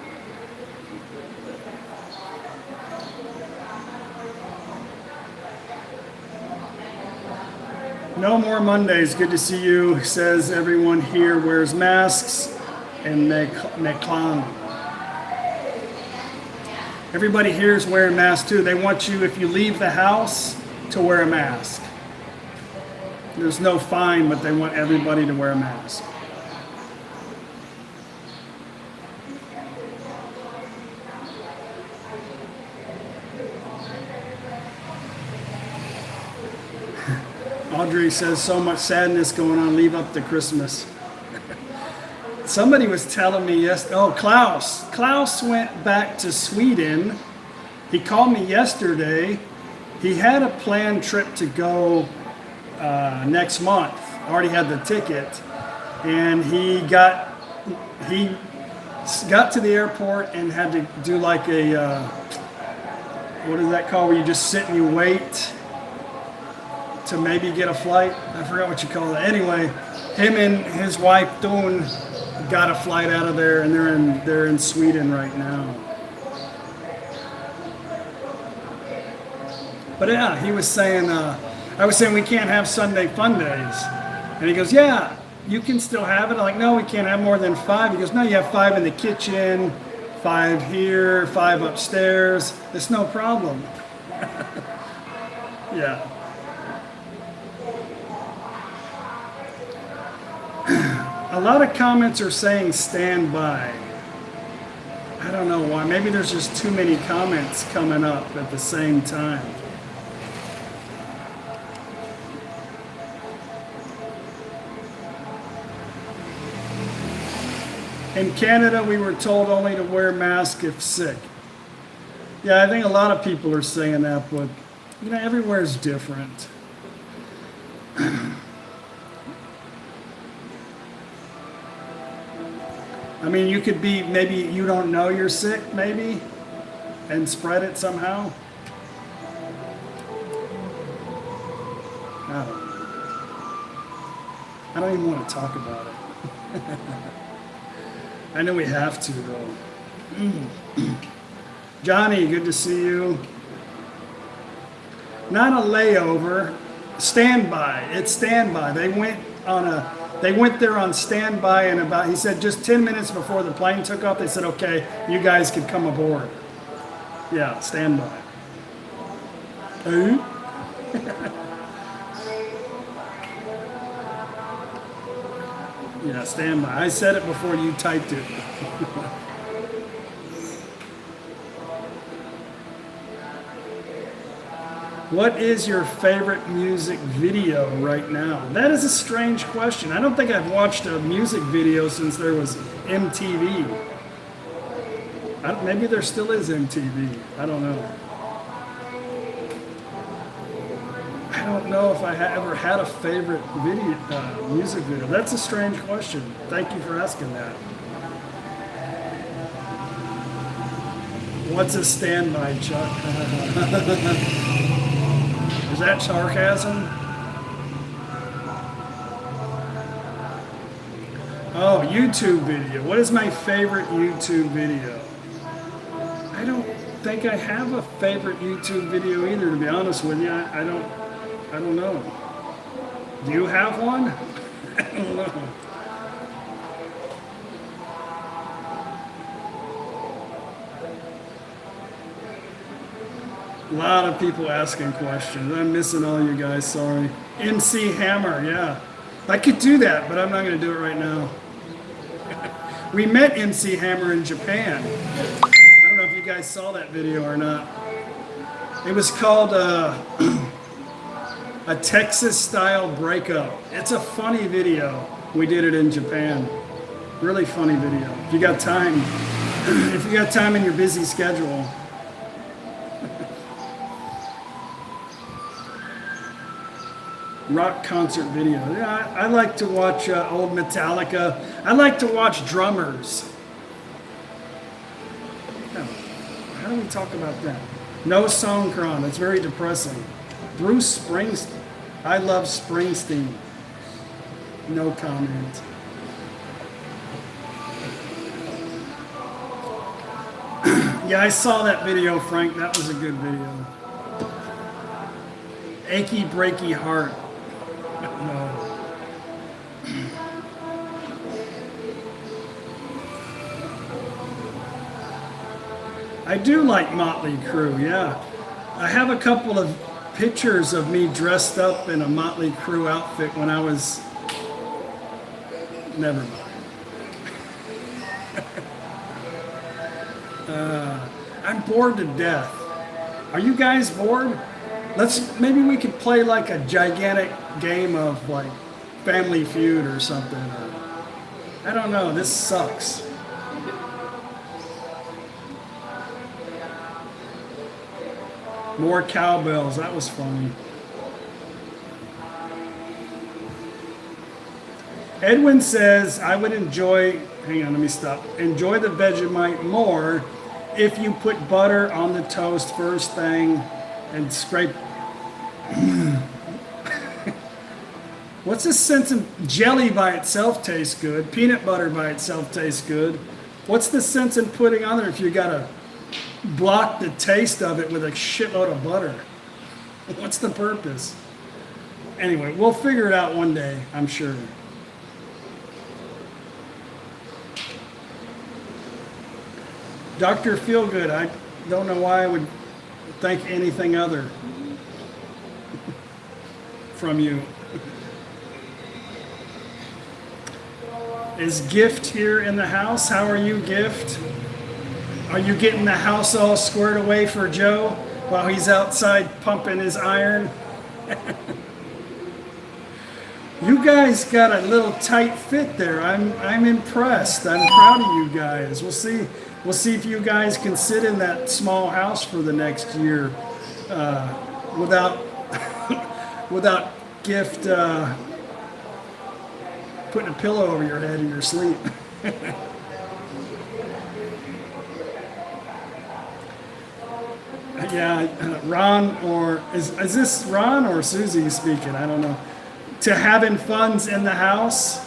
No more Mondays. Good to see you. Says everyone here wears masks and Meklang. Everybody here is wearing masks too. They want you, if you leave the house, to wear a mask. There's no fine, but they want everybody to wear a mask. Audrey says, so much sadness going on, leave up to Christmas. Somebody was telling me Klaus. Klaus went back to Sweden. He called me yesterday. He had a planned trip to go next month. Already had the ticket. And he got to the airport and had to do like a, what is that called, where you just sit and you wait to maybe get a flight. I forgot what you call it. Anyway, him and his wife Dawn got a flight out of there, and they're in Sweden right now. But yeah, he was saying, I was saying we can't have Sunday fun days, and he goes, yeah, you can still have it. I'm like, no, we can't have more than 5. He goes, no, you have 5 in the kitchen, 5 here, 5 upstairs. It's no problem. Yeah. A lot of comments are saying stand by. I don't know why. Maybe there's just too many comments coming up at the same time. In Canada, we were told only to wear masks if sick. Yeah, I think a lot of people are saying that, but you know, everywhere is different. I mean, you could be, maybe you don't know you're sick, maybe, and spread it somehow. I don't even want to talk about it. I know we have to, though. Johnny, good to see you. Not a layover, standby. It's standby. They went there on standby, and he said just 10 minutes before the plane took off, they said, okay, you guys can come aboard. Yeah, standby. Yeah, standby. I said it before you typed it. What is your favorite music video right now? That is a strange question. I don't think I've watched a music video since there was MTV. Maybe there still is MTV. I don't know. I don't know if I ever had a favorite music video. That's a strange question. Thank you for asking that. What's a standby, Chuck? Is that sarcasm? Oh, YouTube video. What is my favorite YouTube video? I don't think I have a favorite YouTube video either, to be honest with you. I don't know. Do you have one? I don't know. A lot of people asking questions. I'm missing all you guys, sorry. MC Hammer, yeah. I could do that, but I'm not going to do it right now. We met MC Hammer in Japan. I don't know if you guys saw that video or not. It was called a Texas-style breakup. It's a funny video. We did it in Japan. Really funny video. If you got time, in your busy schedule. rock concert video. Yeah, I like to watch old Metallica. I like to watch drummers. Yeah. How do we talk about that? No Songkran. That's very depressing. Bruce Springsteen. I love Springsteen. No comment. Yeah, I saw that video, Frank. That was a good video. Achy breaky heart. No. I do like Motley Crue, yeah. I have a couple of pictures of me dressed up in a Motley Crue outfit when I was... Never mind. I'm bored to death. Are you guys bored? Maybe we could play like a gigantic game of like Family Feud or something. Or, I don't know, this sucks. More cowbells, that was funny. Edwin says, I would enjoy enjoy the Vegemite more if you put butter on the toast first thing and scrape. What's the sense of jelly by itself tastes good? Peanut butter by itself tastes good. What's the sense in putting on there if you gotta block the taste of it with a shitload of butter? What's the purpose? Anyway, we'll figure it out one day, I'm sure. Dr. Feelgood, I don't know why I would think anything other from you. Is Gift here in the house? How are you, Gift? Are you getting the house all squared away for Joe while he's outside pumping his iron? You guys got a little tight fit there. I'm impressed. I'm proud of you guys. We'll see if you guys can sit in that small house for the next year without without Gift putting a pillow over your head in your sleep. Yeah, Ron, or is this Ron or Susie speaking? I don't know. To having funds in the house,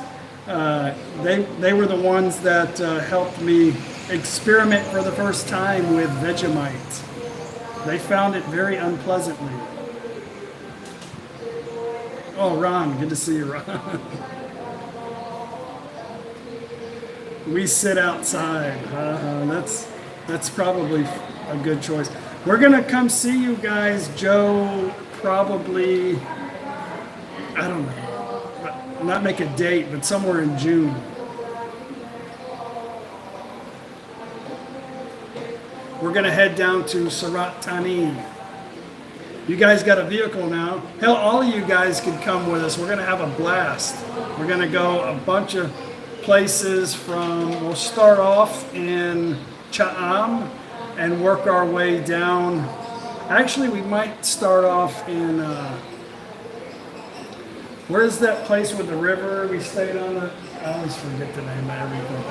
they were the ones that helped me experiment for the first time with Vegemite. They found it very unpleasantly. Oh, Ron, good to see you, Ron. We sit outside. That's probably a good choice. We're gonna come see you guys, Joe, probably, I don't know, but not make a date, but somewhere in June. We're gonna head down to Surat Thani. You guys got a vehicle now. Hell, all of you guys can come with us. We're gonna have a blast. We're gonna go a bunch of places we'll start off in Cha'am and work our way down. Actually, we might start off in, where's that place with the river we stayed on? I always forget the name of everything.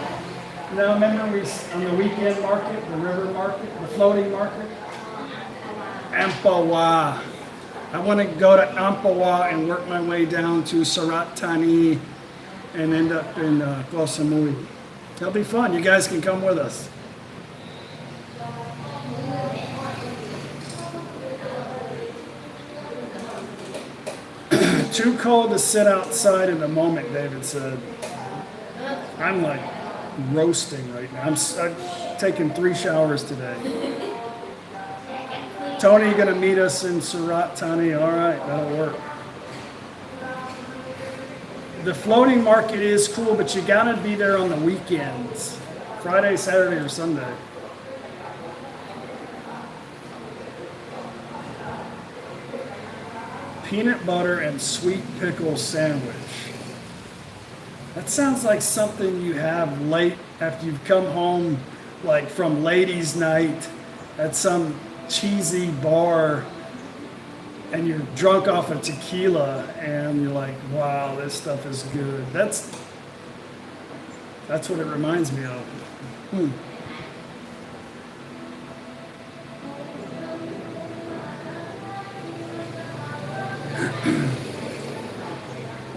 Now, remember on the weekend market, the river market, the floating market? Ampawa. I want to go to Ampawa and work my way down to Surat Thani and end up in Koh Samui. It'll be fun. You guys can come with us. Too cold to sit outside in the moment, David said. I'm like roasting right now. I've taken 3 showers today. Tony, you gonna meet us in Surat Thani? All right, that'll work. The floating market is cool, but you gotta be there on the weekends. Friday, Saturday, or Sunday. Peanut butter and sweet pickle sandwich. That sounds like something you have late after you've come home, like from ladies' night at some cheesy bar and you're drunk off of tequila and you're like, wow, this stuff is good. That's what it reminds me of.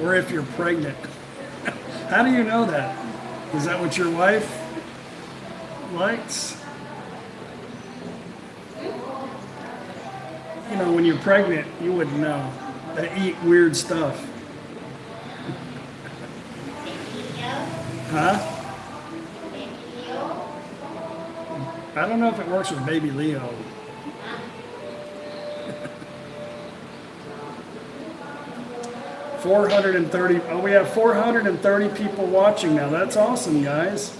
Or if you're pregnant. How do you know that? Is that what your wife likes? You know, when you're pregnant, you wouldn't know. They eat weird stuff. Huh? I don't know if it works with baby Leo. We have 430 people watching now. That's awesome, guys.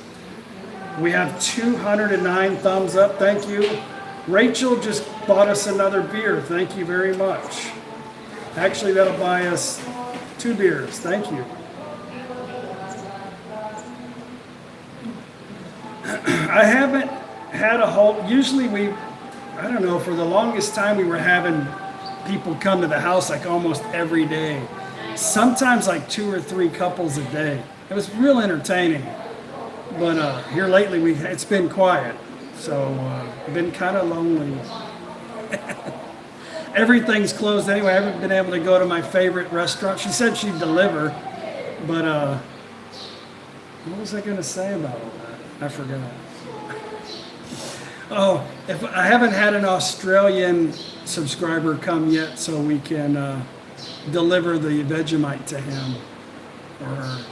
We have 209 thumbs up. Thank you. Rachel just bought us another beer. Thank you very much. Actually, that'll buy us 2 beers. Thank you. I haven't had a whole, usually I don't know, for the longest time we were having people come to the house like almost every day. Sometimes like 2 or 3 couples a day. It was real entertaining. But here lately it's been quiet. So I've been kind of lonely. Everything's closed anyway. I haven't been able to go to my favorite restaurant. She said she'd deliver. But what was I going to say about all that? I forgot. Oh, if I haven't had an Australian subscriber come yet, so we can deliver the Vegemite to him or her.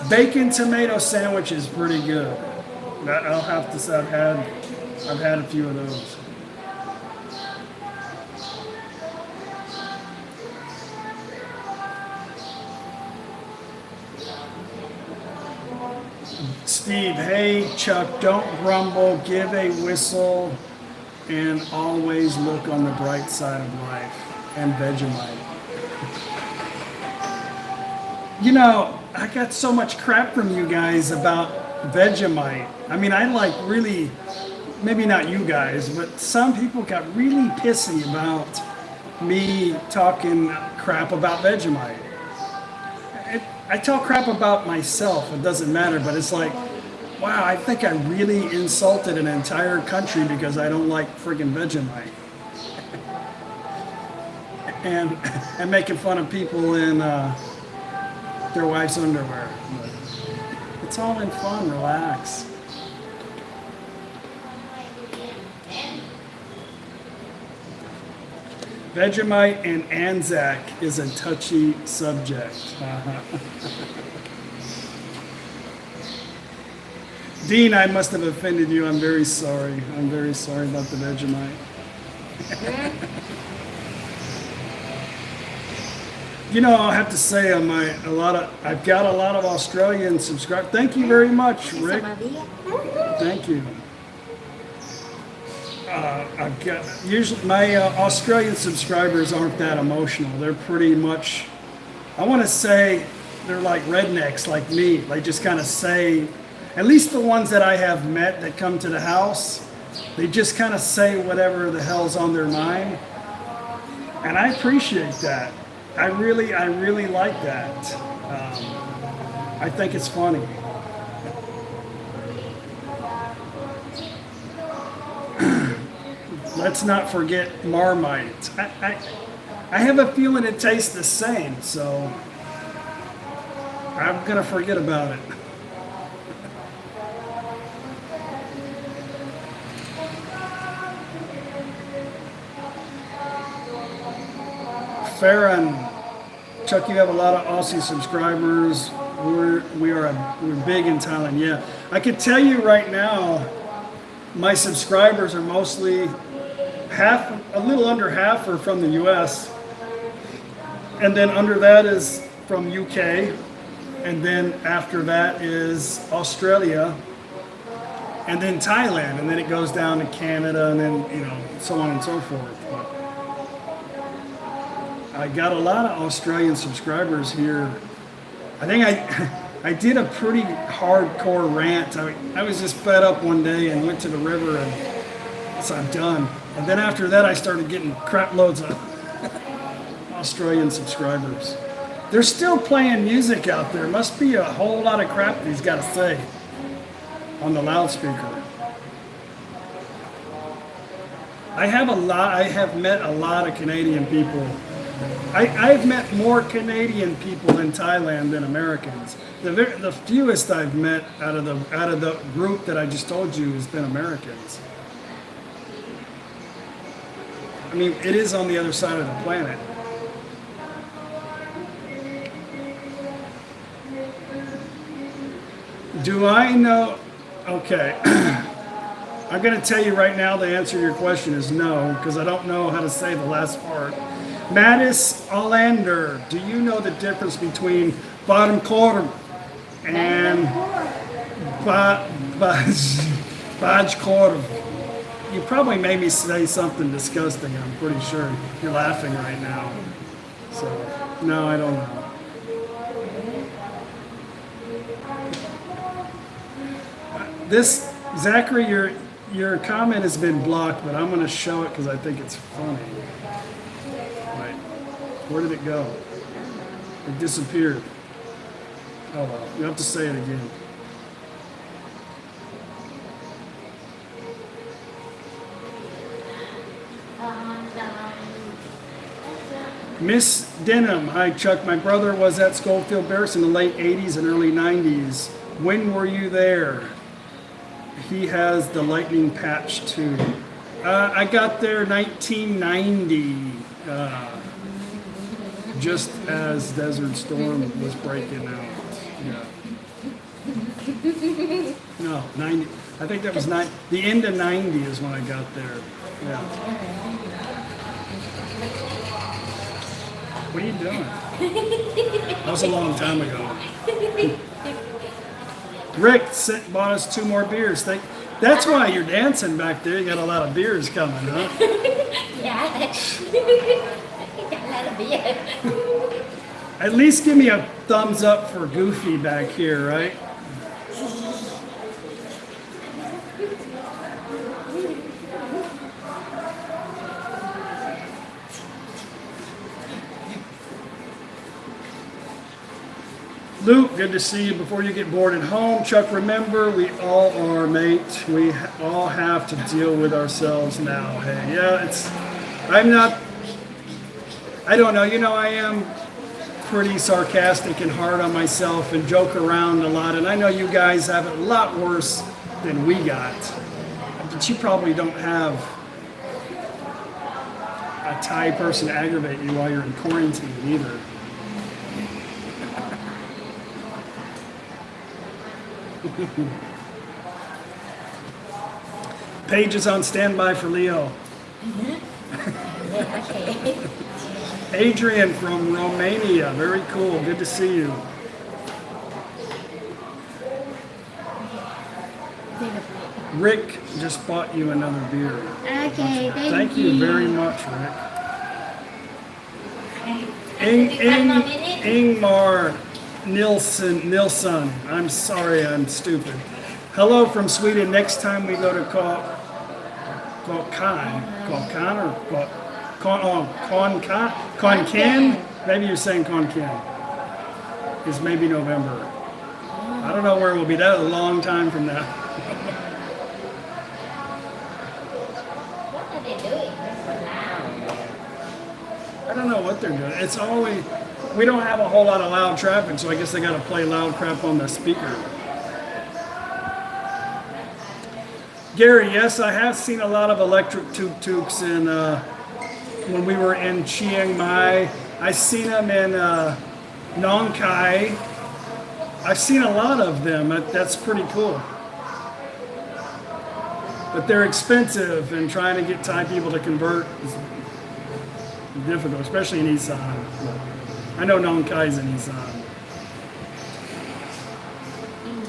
Bacon tomato sandwich is pretty good. I'll have to say I've had a few of those. Steve, hey Chuck, don't grumble, give a whistle, and always look on the bright side of life. And Vegemite. You know, I got so much crap from you guys about Vegemite. I mean, I like really, maybe not you guys, but some people got really pissy about me talking crap about Vegemite. I talk crap about myself, it doesn't matter, but it's like, wow, I think I really insulted an entire country because I don't like friggin' Vegemite. and making fun of people in their wife's underwear. But it's all in fun, relax. Vegemite and Anzac is a touchy subject. Dean, I must have offended you. I'm very sorry. I'm very sorry about the Vegemite. You know, I'll have to say I've got a lot of Australian subscribers. Thank you very much, Rick. Thank you. I've got usually my Australian subscribers aren't that emotional. They're pretty much, I want to say, they're like rednecks like me. They just kind of say, at least the ones that I have met that come to the house, they just kind of say whatever the hell's on their mind, and I appreciate that. I really like that. I think it's funny. Let's not forget Marmite. I have a feeling it tastes the same, so I'm gonna forget about it. Farron, Chuck, you have a lot of Aussie subscribers. We're big in Thailand. Yeah, I can tell you right now, my subscribers are mostly a little under half are from the U.S. and then under that is from UK, and then after that is Australia, and then Thailand, and then it goes down to Canada, and then so on and so forth. But I got a lot of Australian subscribers here. I think I did a pretty hardcore rant. I was just fed up one day and went to the river and So I'm done. And then after that, I started getting crap loads of Australian subscribers. They're still playing music out there. Must be a whole lot of crap that he's got to say on the loudspeaker. I have met a lot of Canadian people. I've met more Canadian people in Thailand than Americans. The fewest I've met out of the group that I just told you has been Americans. I mean, it is on the other side of the planet. Do I know? Okay. I'm going to tell you right now the answer to your question is no, because I don't know how to say the last part. Mattis Allander, do you know the difference between bottom quarter and Baj quarter? You probably made me say something disgusting, I'm pretty sure. You're laughing right now. So, no, I don't know. This, Zachary, your comment has been blocked, but I'm going to show it because I think it's funny. Wait, where did it go? It disappeared. Oh well, you have to say it again. Miss Denham, hi Chuck. My brother was at Schofield Barracks in the late 80s and early 90s. When were you there? He has the lightning patch too. I got there 1990, just as Desert Storm was breaking out. Yeah. No, 90. I think that was the end of 90 is when I got there. Yeah. What are you doing? That was a long time ago. Rick bought us 2 more beers. That's why you're dancing back there. You got a lot of beers coming, huh?
Yeah. Got a lot of beer.
At least give me a thumbs up for Goofy back here, right? Luke, good to see you. Before you get bored at home, Chuck, remember, we all are, mate. We all have to deal with ourselves now. Hey, yeah, I don't know. You know, I am pretty sarcastic and hard on myself and joke around a lot. And I know you guys have it a lot worse than we got. But you probably don't have a Thai person aggravate you while you're in quarantine either. Paige is on standby for Leo.
Okay.
Adrian from Romania. Very cool. Good to see you. Rick just bought you another beer.
Okay,
Thank you very much, Rick. Ingmar Nilsson. I'm sorry, I'm stupid. Hello from Sweden. Next time we go to Konkan. Maybe you're saying Konkan. Is maybe November. I don't know where we'll be. That's a long time from now.
What are they doing?
I don't know what they're doing. It's always, we don't have a whole lot of loud traffic, so I guess they got to play loud crap on the speaker. Gary, yes, I have seen a lot of electric tuk-tuks in, when we were in Chiang Mai. I've seen them in Nong Khai. I've seen a lot of them. That's pretty cool. But they're expensive, and trying to get Thai people to convert is difficult, especially in Isan. I know Nong Khai's in Isan.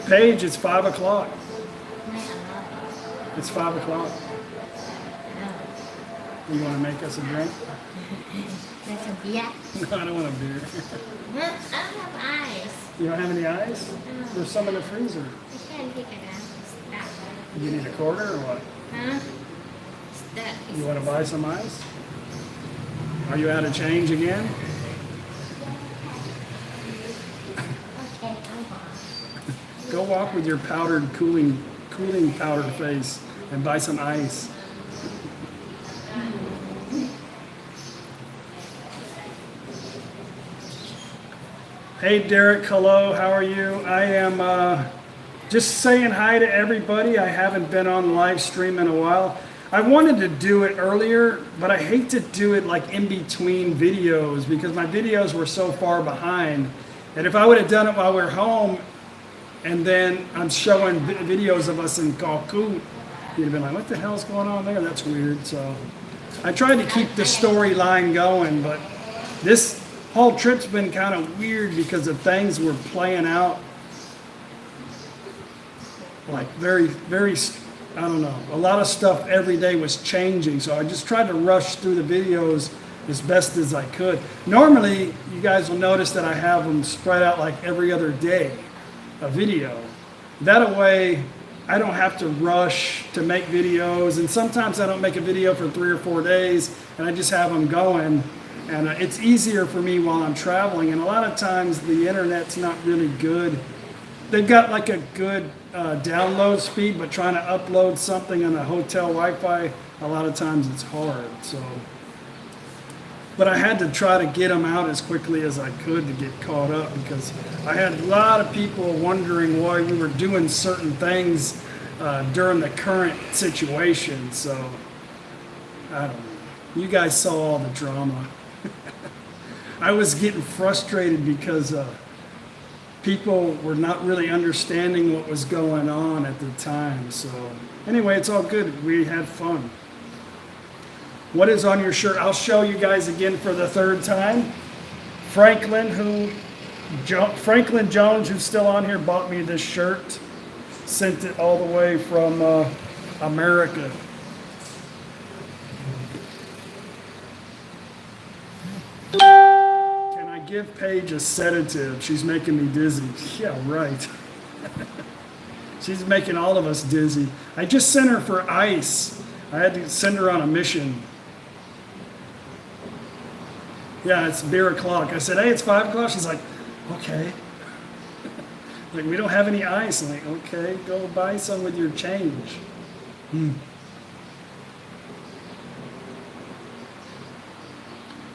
Paige, it's 5 o'clock. It's 5 o'clock. You want to make us a drink?
That's a beer.
No, I don't want a beer.
I don't have eyes.
You don't have any ice? There's some in the freezer.
I can't pick it up.
You need a quarter or what?
Huh? That is
You want to buy some ice? Are you out of change again?
okay, I'm fine.
Go walk with your powdered cooling powdered face and buy some ice. Hey Derek, hello, how are you? I am just saying hi to everybody. I haven't been on live stream in a while. I wanted to do it earlier, but I hate to do it like in between videos because my videos were so far behind. And if I would have done it while we're home and then I'm showing videos of us in Kalkut, you'd have been like, what the hell's going on there? That's weird. So I tried to keep the storyline going, but this whole trip's been kind of weird because the things were playing out like very, I don't know, a lot of stuff every day was changing. So I just tried to rush through the videos as best as I could. Normally, you guys will notice that I have them spread out like every other day, a video. That way, I don't have to rush to make videos. And sometimes I don't make a video for 3 or 4 days and I just have them going. And it's easier for me while I'm traveling. And a lot of times the internet's not really good. They've got like a good download speed, but trying to upload something on a hotel Wi-Fi, a lot of times it's hard. So, but I had to try to get them out as quickly as I could to get caught up because I had a lot of people wondering why we were doing certain things during the current situation. So, I don't know. You guys saw all the drama. I was getting frustrated because people were not really understanding what was going on at the time. So anyway, it's all good. We had fun. What is on your shirt? I'll show you guys again for the 3rd time. Franklin Jones, who's still on here, bought me this shirt. Sent it all the way from America. Give Paige a sedative. She's making me dizzy. Yeah, right. She's making all of us dizzy. I just sent her for ice. I had to send her on a mission. Yeah, it's beer o'clock. I said, hey, it's 5 o'clock. She's like, okay. Like, we don't have any ice. I'm like, okay, go buy some with your change.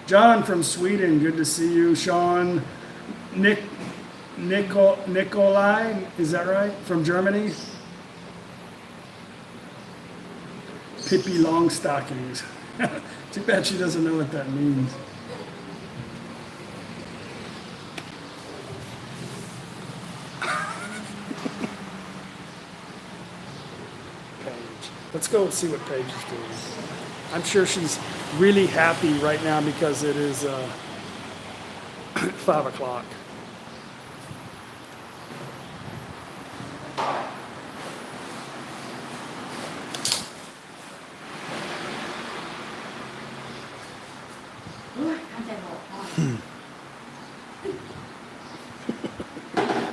John from Sweden, good to see you. Sean, Nikolai, is that right? From Germany? Pippi Longstockings. Too bad she doesn't know what that means. Paige. Let's go see what Paige is doing. I'm sure she's really happy right now because it is 5 o'clock.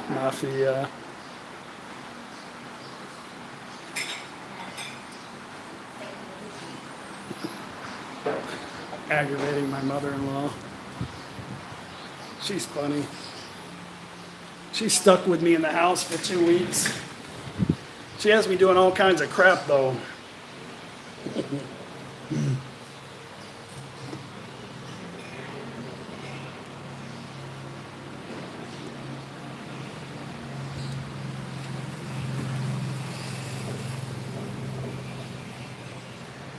Mafia. Aggravating my mother-in-law. She's funny. She's stuck with me in the house for 2 weeks. She has me doing all kinds of crap though.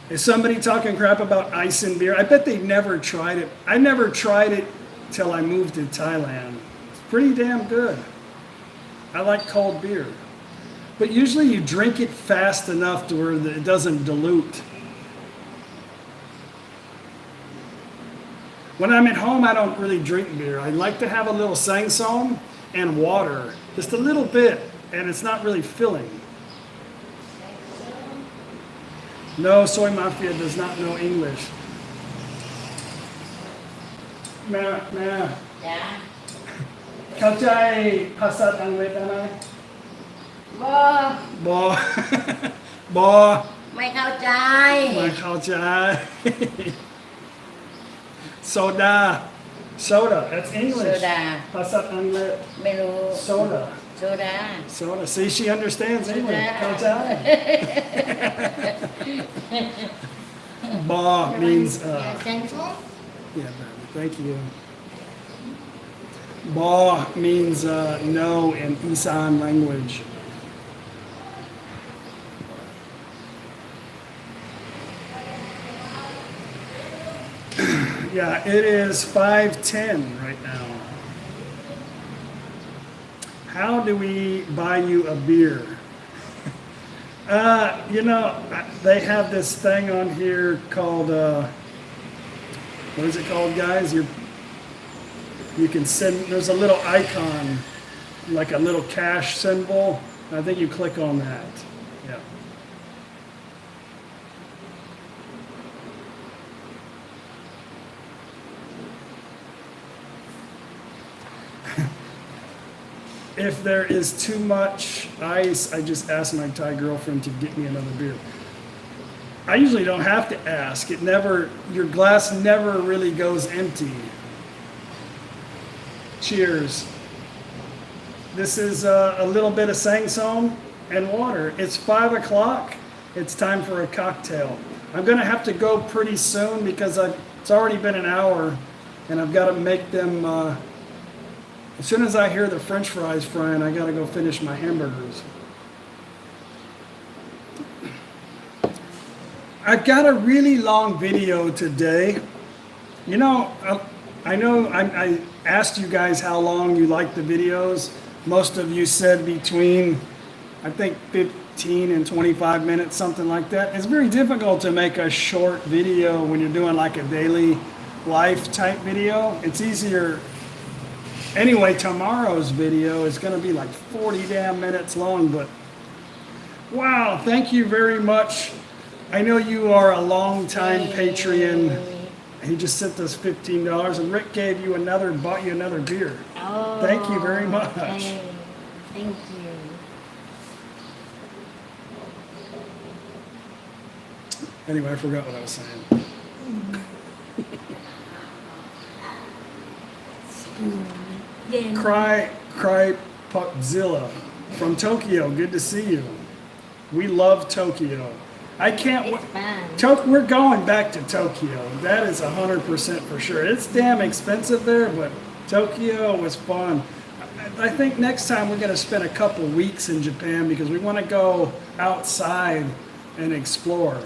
Is somebody talking crap about ice and beer? I bet they've never tried it. I never tried it till I moved to Thailand. It's pretty damn good. I like cold beer. But usually you drink it fast enough to where it doesn't dilute. When I'm at home, I don't really drink beer. I like to have a little sangsong and water. Just a little bit, and it's not really filling. No, Soy Mafia does not know English. Nah.
จ้า
เข้าใจภาษาอังกฤษได้ไหม
บ่
บอ บอ
บ ไม่เข้าใจ
My culture. Soda. Soda. That's English.
โซดา
Pasat English.
ไม่รู้
Soda.
โซดา
Soda. See, she understands English.
Soda.
Culture. Ba means.
แซงซุง
Yeah, baby. Thank you. Ba means no in Isan language. Yeah, it is 5:10 right now. How do we buy you a beer? You know, they have this thing on here called, what is it called, guys? You can send, there's a little icon, like a little cash symbol. I think you click on that. Yeah. If there is too much ice, I just ask my Thai girlfriend to get me another beer. I usually don't have to ask. It never, your glass never really goes empty. Cheers. This is a little bit of Sangsong and water. It's 5 o'clock. It's time for a cocktail. I'm gonna have to go pretty soon because it's already been an hour and I've got to make them, as soon as I hear the French fries frying, I gotta go finish my hamburgers. I've got a really long video today. You know, I asked you guys how long you like the videos. Most of you said between, I think 15 and 25 minutes, something like that. It's very difficult to make a short video when you're doing like a daily life type video. It's easier. Anyway, tomorrow's video is going to be like 40 damn minutes long, but wow, thank you very much. I know you are a long time Patreon. He just sent us $15 and Rick gave you bought you another beer.
Oh,
Thank you very much.
Thank you.
Anyway, I forgot what I was saying. Cry Puckzilla from Tokyo. Good to see you. We love Tokyo. I can't
It's
wait.
fun.
We're going back to Tokyo. That is 100% for sure. It's damn expensive there, but Tokyo was fun. I think next time we're going to spend a couple weeks in Japan because we want to go outside and explore.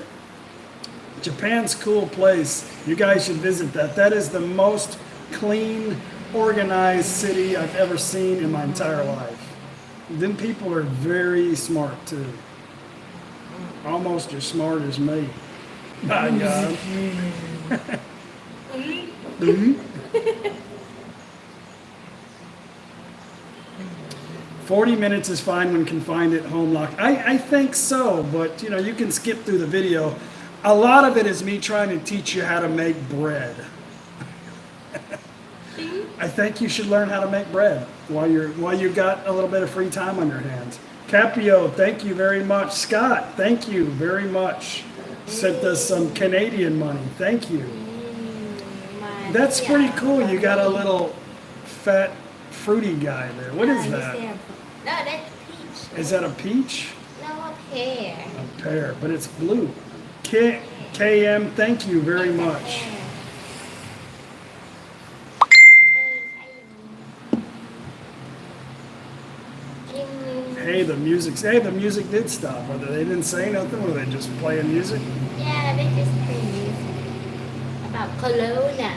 Japan's a cool place. You guys should visit that. That is the most clean, organized city I've ever seen in my entire life. Then people are very smart too. Almost as smart as me. My God. 40 minutes is fine when confined at home lock. I think so, but you know, you can skip through the video. A lot of it is me trying to teach you how to make bread. I think you should learn how to make bread while you got a little bit of free time on your hands. Capio, thank you very much. Scott, thank you very much. Sent us some Canadian money. Thank you. That's pretty cool. You got a little fat, fruity guy there. What is that?
No, that's peach.
Is that a peach?
No, a pear.
A pear, but it's blue. KM, thank you very much. Hey, the music did stop. They didn't say nothing. Were they just playing music?
Yeah, they just play music about Corona.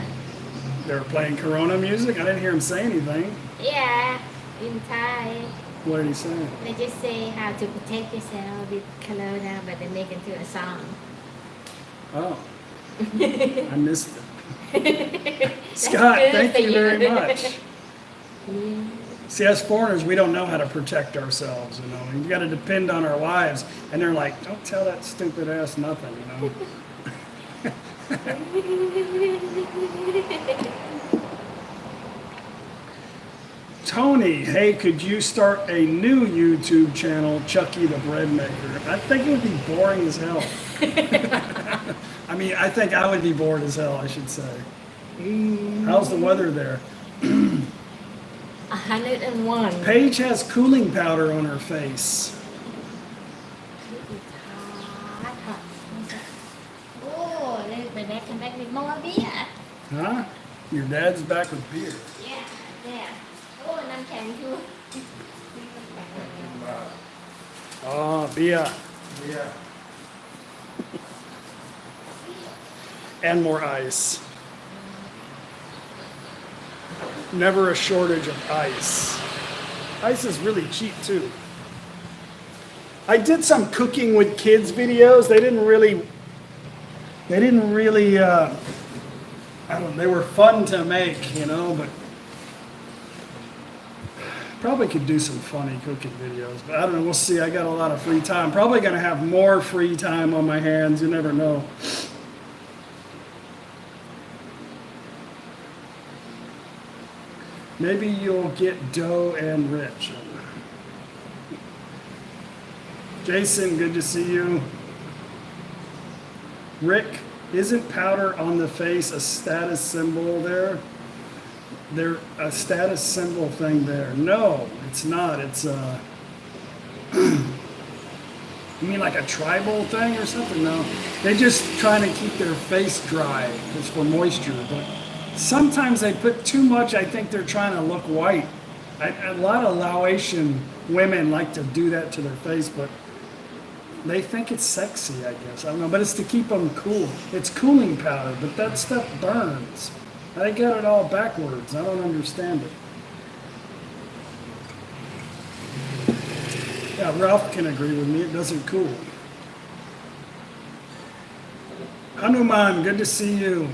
They were playing Corona music? I didn't hear him say anything.
Yeah, in Thai.
What did he say?
They just say how to protect yourself with Corona, but they make it into a song.
Oh, I missed it. Scott, thank you very much. See, as foreigners, we don't know how to protect ourselves, you know. You got to depend on our wives, and they're like, "Don't tell that stupid ass nothing," you know. Tony, hey, could you start a new YouTube channel, Chucky the Bread Maker? I think it would be boring as hell. I mean, I think I would be bored as hell, I should say. How's the weather there?
101.
Paige has cooling powder on her face.
โอ้เลยไปแบ็คคัมแบ็คwith more beer
Huh? Your dad's back with beer.
yeah yeah โอ้น้ำแข็งคือ
Oh, beer. Beer. And more ice. Never a shortage of ice. Ice is really cheap too. I did some cooking with kids videos. They didn't really, I don't know, they were fun to make, you know, but probably could do some funny cooking videos, but I don't know, we'll see. I got a lot of free time. Probably going to have more free time on my hands. You never know. Maybe you'll get dough and rich. Jason, good to see you. Rick, isn't powder on the face a status symbol there? There a status symbol thing there? No, it's not. It's you mean like a tribal thing or something? No, they just trying to keep their face dry. It's for moisture, but sometimes they put too much. I think they're trying to look white. A lot of Laotian women like to do that to their face, but they think it's sexy, I guess. I don't know, but it's to keep them cool. It's cooling powder, but that stuff burns. They got it all backwards. I don't understand it. Yeah, Ralph can agree with me. It doesn't cool. Hanuman, good to see you.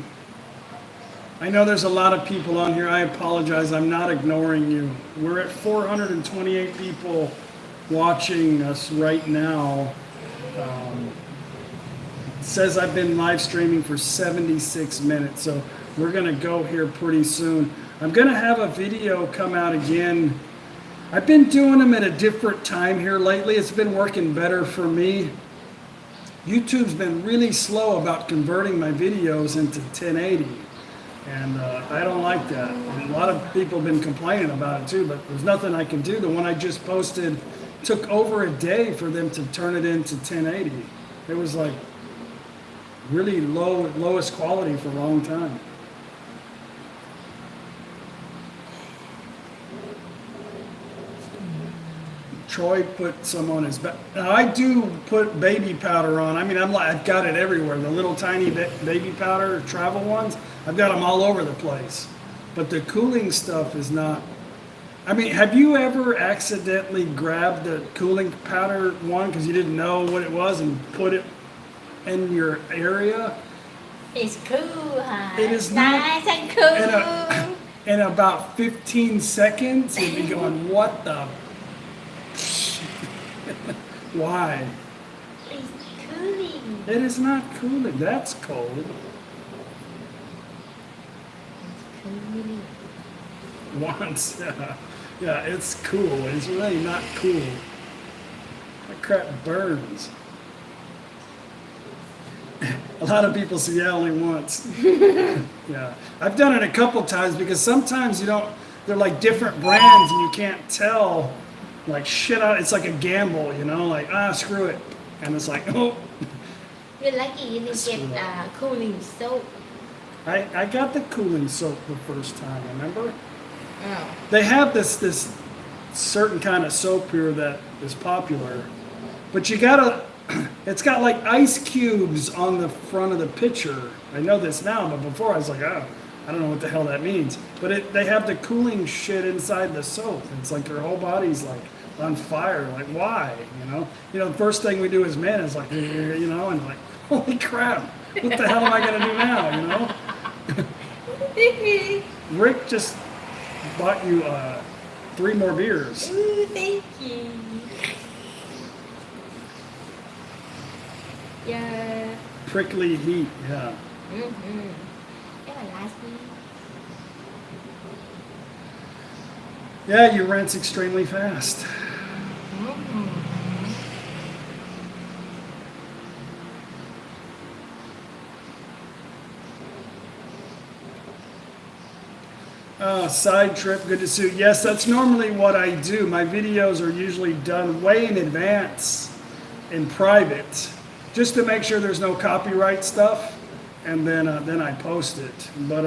I know there's a lot of people on here. I apologize. I'm not ignoring you. We're at 428 people watching us right now. It says I've been live streaming for 76 minutes, so we're going to go here pretty soon. I'm going to have a video come out again. I've been doing them at a different time here lately. It's been working better for me. YouTube's been really slow about converting my videos into 1080. And I don't like that. And a lot of people have been complaining about it too, but there's nothing I can do. The one I just posted took over a day for them to turn it into 1080. It was like really lowest quality for a long time. Troy put some on his back. Now I do put baby powder on. I mean, I've got it everywhere. The little tiny baby powder travel ones, I've got them all over the place. But the cooling stuff is not. I mean, have you ever accidentally grabbed the cooling powder one because you didn't know what it was and put it in your area?
It's cool, huh?
It is not.
Nice and cool.
In about 15 seconds, you'd be going, what the? Why?
It's cooling.
It is not cooling. That's cold.
Cooling.
Once, yeah, it's cool. It's really not cool. That crap burns. A lot of people say, yeah, only once. Yeah, I've done it a couple times because sometimes you don't. They're like different brands, and you can't tell. Like shit out. It's like a gamble, you know. Like screw it, and it's like oh.
You're lucky you didn't get cooling soap.
I got the cooling soap the first time. Remember?
Oh.
They have this certain kind of soap here that is popular, but you gotta. It's got like ice cubes on the front of the pitcher. I know this now, but before I was like, oh, I don't know what the hell that means. But they have the cooling shit inside the soap. It's like their whole body's like on fire. Like why? You know, the first thing we do as men is like, you know, and like, holy crap, what the hell am I gonna do now? You know. Rick just bought you 3 more beers.
Ooh, thank you. Yeah.
Prickly heat, yeah.
Mm-hmm. Everlasting.
Yeah, you rinse extremely fast.
Mm-hmm.
Side trip, good to see you. Yes, that's normally what I do. My videos are usually done way in advance in private, just to make sure there's no copyright stuff, and then I post it. But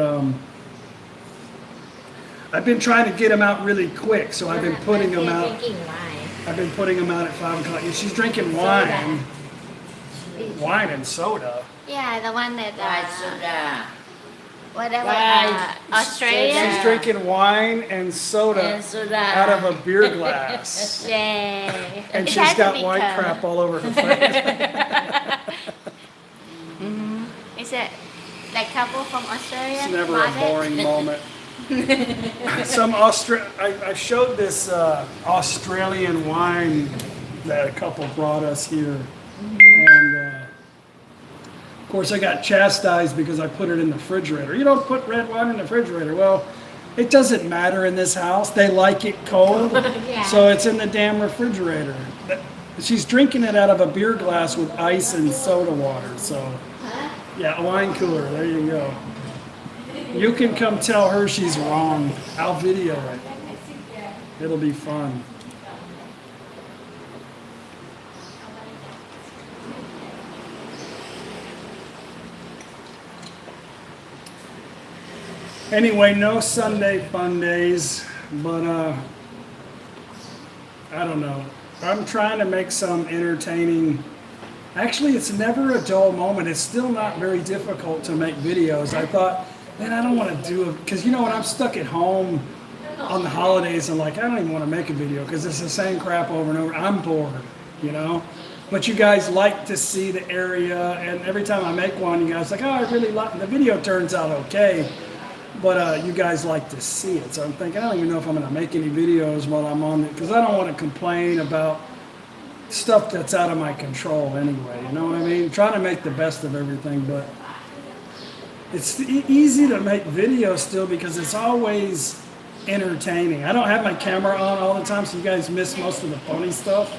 I've been trying to get them out really quick, so I've been putting them out.
Drinking wine.
I've been putting them out at 5 o'clock. Yeah, she's drinking wine, wine and soda.
Yeah, the one that
White soda.
whatever
White
Australia.
She's drinking wine and soda
And soda.
out of a beer glass.
Yay.
And
It
she's
has to
got
be
white
cold.
crap all over her face.
Is it like couple from Australia?
It's never
bought
a
it?
boring moment. I showed this Australian wine that a couple brought us here. And of course I got chastised because I put it in the refrigerator. You don't put red wine in the refrigerator. Well, it doesn't matter in this house. They like it cold.
Yeah.
So it's in the damn refrigerator. She's drinking it out of a beer glass with ice and soda water. So yeah, a wine cooler. There you go. You can come tell her she's wrong. I'll video it. It'll be fun. Anyway, no Sunday fun days, but I don't know. I'm trying to make some entertaining. Actually, it's never a dull moment. It's still not very difficult to make videos. I thought, man, I don't want to do it because when I'm stuck at home on the holidays, I'm like, I don't even want to make a video because it's the same crap over and over. I'm bored, But you guys like to see the area, and every time I make one, you guys are like, oh, I really like. The video turns out okay, but you guys like to see it. So I'm thinking, I don't even know if I'm going to make any videos while I'm on it because I don't want to complain about stuff that's out of my control anyway. You know what I mean? Trying to make the best of everything, but. It's easy to make videos still because it's always entertaining. I don't have my camera on all the time, so you guys miss most of the funny stuff.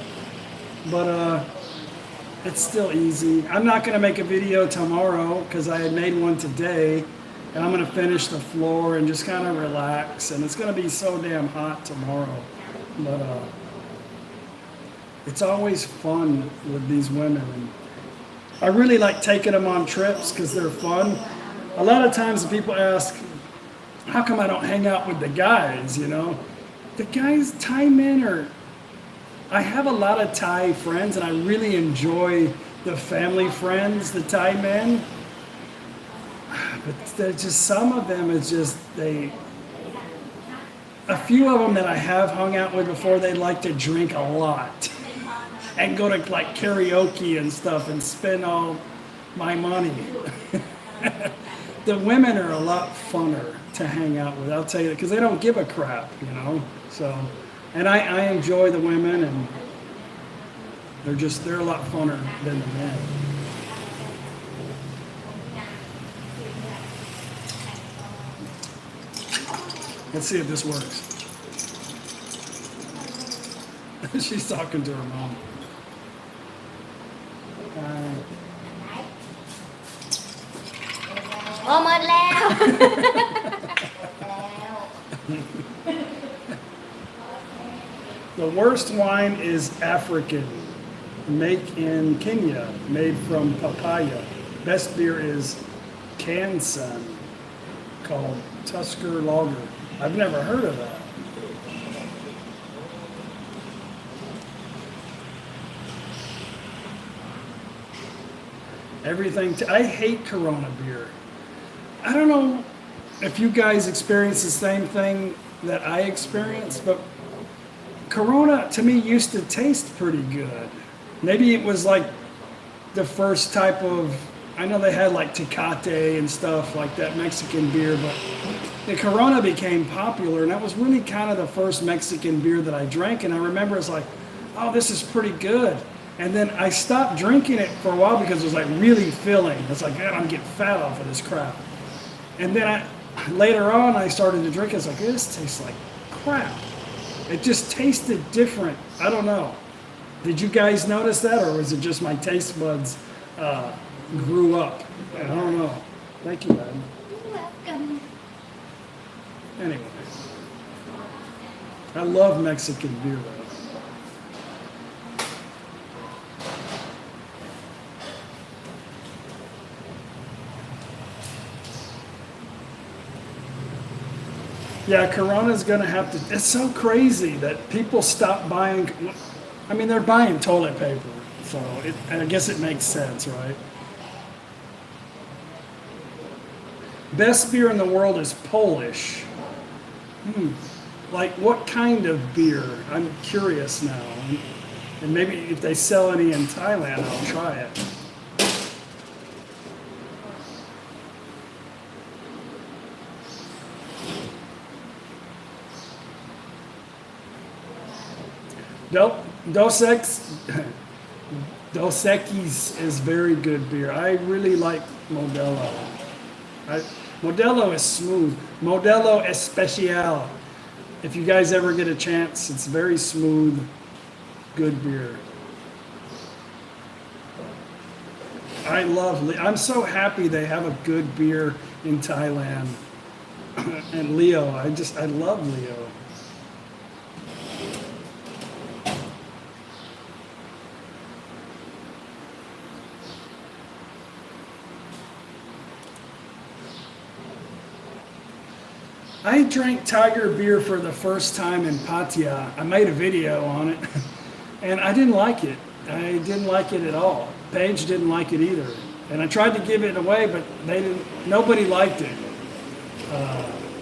But it's still easy. I'm not going to make a video tomorrow because I had made one today. And I'm going to finish the floor and just kind of relax. And it's going to be so damn hot tomorrow. But it's always fun with these women. And I really like taking them on trips because they're fun. A lot of times people ask, how come I don't hang out with the guys, The guys, Thai men I have a lot of Thai friends and I really enjoy the family friends, the Thai men. But there's just some of them, it's just, a few of them that I have hung out with before, they like to drink a lot. And go to like karaoke and stuff and spend all my money. The women are a lot funner to hang out with, I'll tell you, because they don't give a crap, So, and I enjoy the women, and they're a lot funner than the men. Let's see if this works. She's talking to her mom.
Oh, หมดแล้ว
The worst wine is African, make in Kenya, made from papaya. Best beer is Kansan, called Tusker Lager. I've never heard of that. I hate Corona beer. I don't know if you guys experience the same thing that I experienced, but Corona to me used to taste pretty good. Maybe it was like the first type of, I know they had like Tecate and stuff like that, Mexican beer, but the Corona became popular, and that was really kind of the first Mexican beer that I drank, and I remember it's like, oh, this is pretty good. And then I stopped drinking it for a while because it was like really filling. It's like, man, I'm getting fat off of this crap. And then later on, I started to drink it. It's like, this tastes like crap. It just tasted different. I don't know. Did you guys notice that, or was it just my taste buds grew up? I don't know. Thank you, man.
You're welcome.
Anyway, I love Mexican beer though. Yeah, Corona's gonna have to. It's so crazy that people stop buying. I mean, they're buying toilet paper, so I guess it makes sense, right? Best beer in the world is Polish. Like what kind of beer? I'm curious now. And maybe if they sell any in Thailand, I'll try it. Dos Equis is very good beer. I really like Modelo. Modelo is smooth. Modelo Especial. If you guys ever get a chance, it's very smooth, good beer. I'm so happy they have a good beer in Thailand. And Leo, I love Leo. I drank Tiger beer for the first time in Pattaya. I made a video on it, and I didn't like it. I didn't like it at all. Paige didn't like it either, and I tried to give it away, but nobody liked it.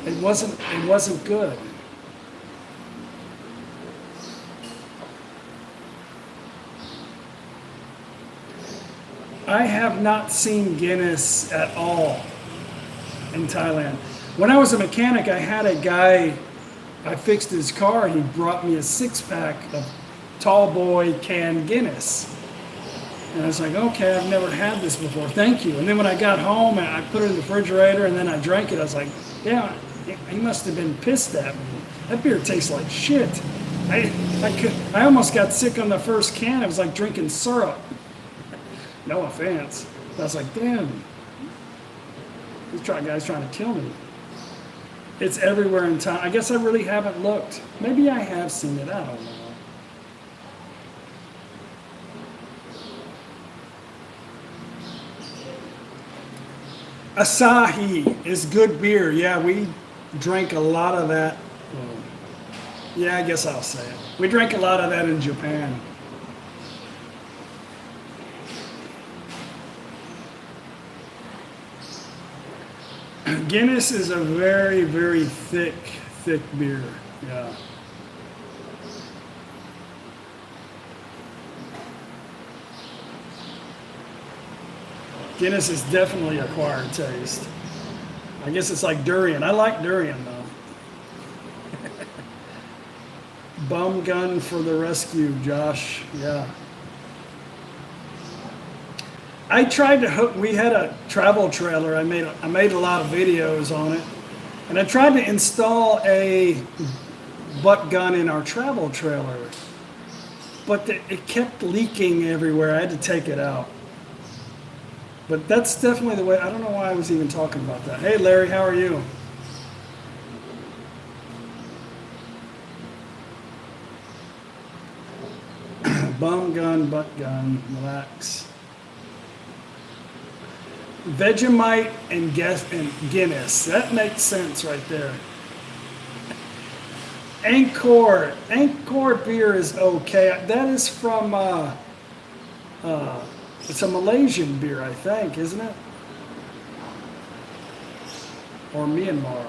It wasn't good. I have not seen Guinness at all in Thailand. When I was a mechanic, I had a guy, I fixed his car, he brought me a 6-pack of tall boy canned Guinness. And I was like, okay, I've never had this before, thank you. And then when I got home, I put it in the refrigerator and then I drank it. I was like, yeah, he must have been pissed at me. That beer tastes like shit. I almost got sick on the first can. It was like drinking syrup. No offense. I was like, damn, this guy's trying to kill me. It's everywhere in town. I guess I really haven't looked. Maybe I have seen it. I don't know. Asahi is good beer. Yeah, we drank a lot of that. Well, yeah, I guess I'll say it. We drank a lot of that in Japan. Guinness is a very, very thick beer. Yeah. Guinness is definitely acquired taste. I guess it's like durian. I like durian though. Bum gun for the rescue, Josh. Yeah. I tried to hook. We had a travel trailer. I made a lot of videos on it, and I tried to install a butt gun in our travel trailer, but it kept leaking everywhere. I had to take it out. But that's definitely the way. I don't know why I was even talking about that. Hey, Larry, how are you? Bum gun, butt gun, relax. Vegemite and Guinness. That makes sense right there. Angkor beer is okay. That is from it's a Malaysian beer, I think, isn't it? Or Myanmar.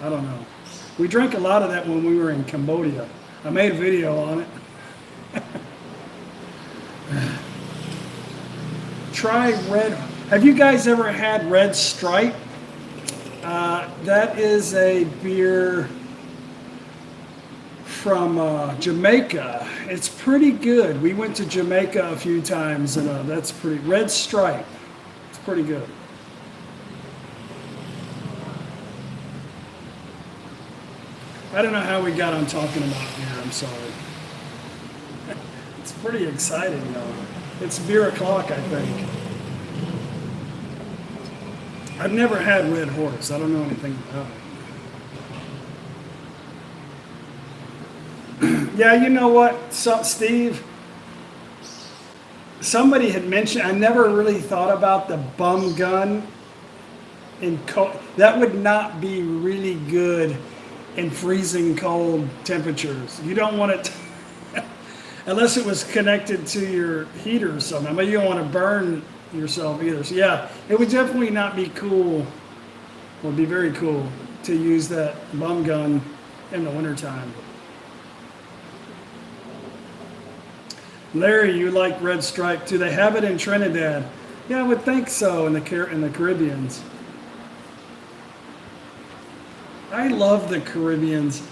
I don't know. We drank a lot of that when we were in Cambodia. I made a video on it. Try red. Have you guys ever had Red Stripe? That is a beer from Jamaica. It's pretty good. We went to Jamaica a few times, and that's pretty. Red Stripe. It's pretty good. I don't know how we got on talking about beer. I'm sorry. It's pretty exciting though. It's beer o'clock, I think. I've never had Red Horse. I don't know anything about it. Yeah, you know what, so, Steve? Somebody had mentioned, I never really thought about the bum gun in cold. That would not be really good in freezing cold temperatures. You don't want it, unless it was connected to your heater or something, but you don't want to burn yourself either. So yeah, it would definitely not be cool. It would be very cool to use that bum gun in the wintertime. Larry, you like Red Stripe too? They have it in Trinidad. Yeah, I would think so in the Caribbeans. I love the Caribbeans.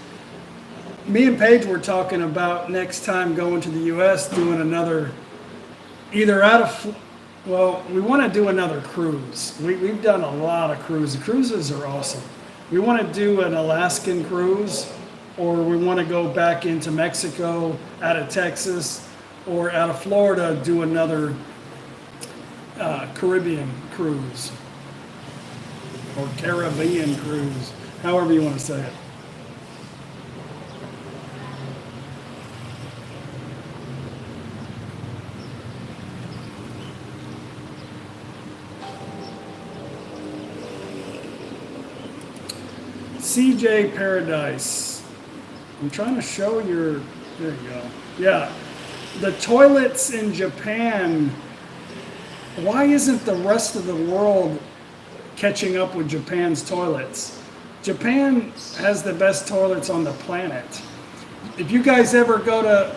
Me and Paige were talking about next time going to the U.S. doing another, either out of, well, we want to do another cruise. We've done a lot of cruises. Cruises are awesome. We want to do an Alaskan cruise, or we want to go back into Mexico, out of Texas, or out of Florida, do another Caribbean cruise, or Caribbean cruise, however you want to say it. CJ Paradise. I'm trying to show your, there you go. Yeah. The toilets in Japan, why isn't the rest of the world catching up with Japan's toilets? Japan has the best toilets on the planet. If you guys ever go to,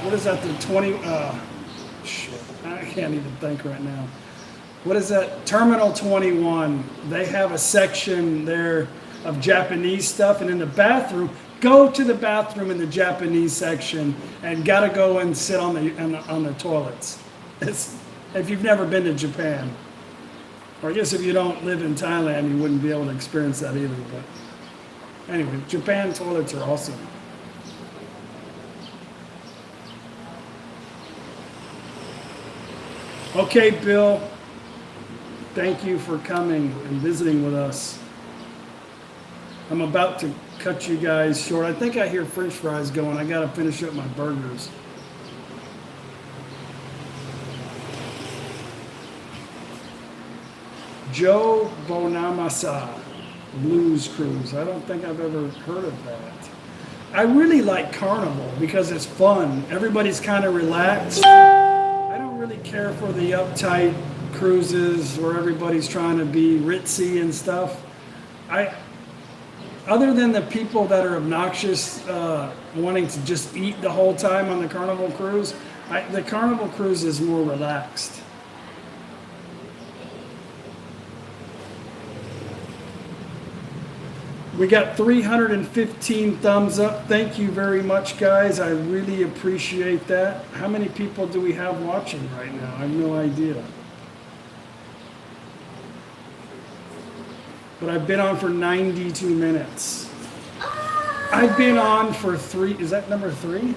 what is that, the 20, shit, I can't even think right now. What is that? Terminal 21. They have a section there of Japanese stuff, and in the bathroom, go to the bathroom in the Japanese section and gotta go and sit on the toilets. If you've never been to Japan, or I guess if you don't live in Thailand, you wouldn't be able to experience that either. But anyway, Japan toilets are awesome. Okay, Bill, thank you for coming and visiting with us. I'm about to cut you guys short. I think I hear French fries going. I got to finish up my burgers. Joe Bonamassa Blues Cruise. I don't think I've ever heard of that. I really like Carnival because it's fun. Everybody's kind of relaxed. I don't really care for the uptight cruises where everybody's trying to be ritzy and stuff. Other than the people that are obnoxious, wanting to just eat the whole time on the Carnival cruise, the Carnival cruise is more relaxed. We got 315 thumbs up. Thank you very much, guys. I really appreciate that. How many people do we have watching right now? I have no idea. But I've been on for 92 minutes. I've been on for 3, is that number 3?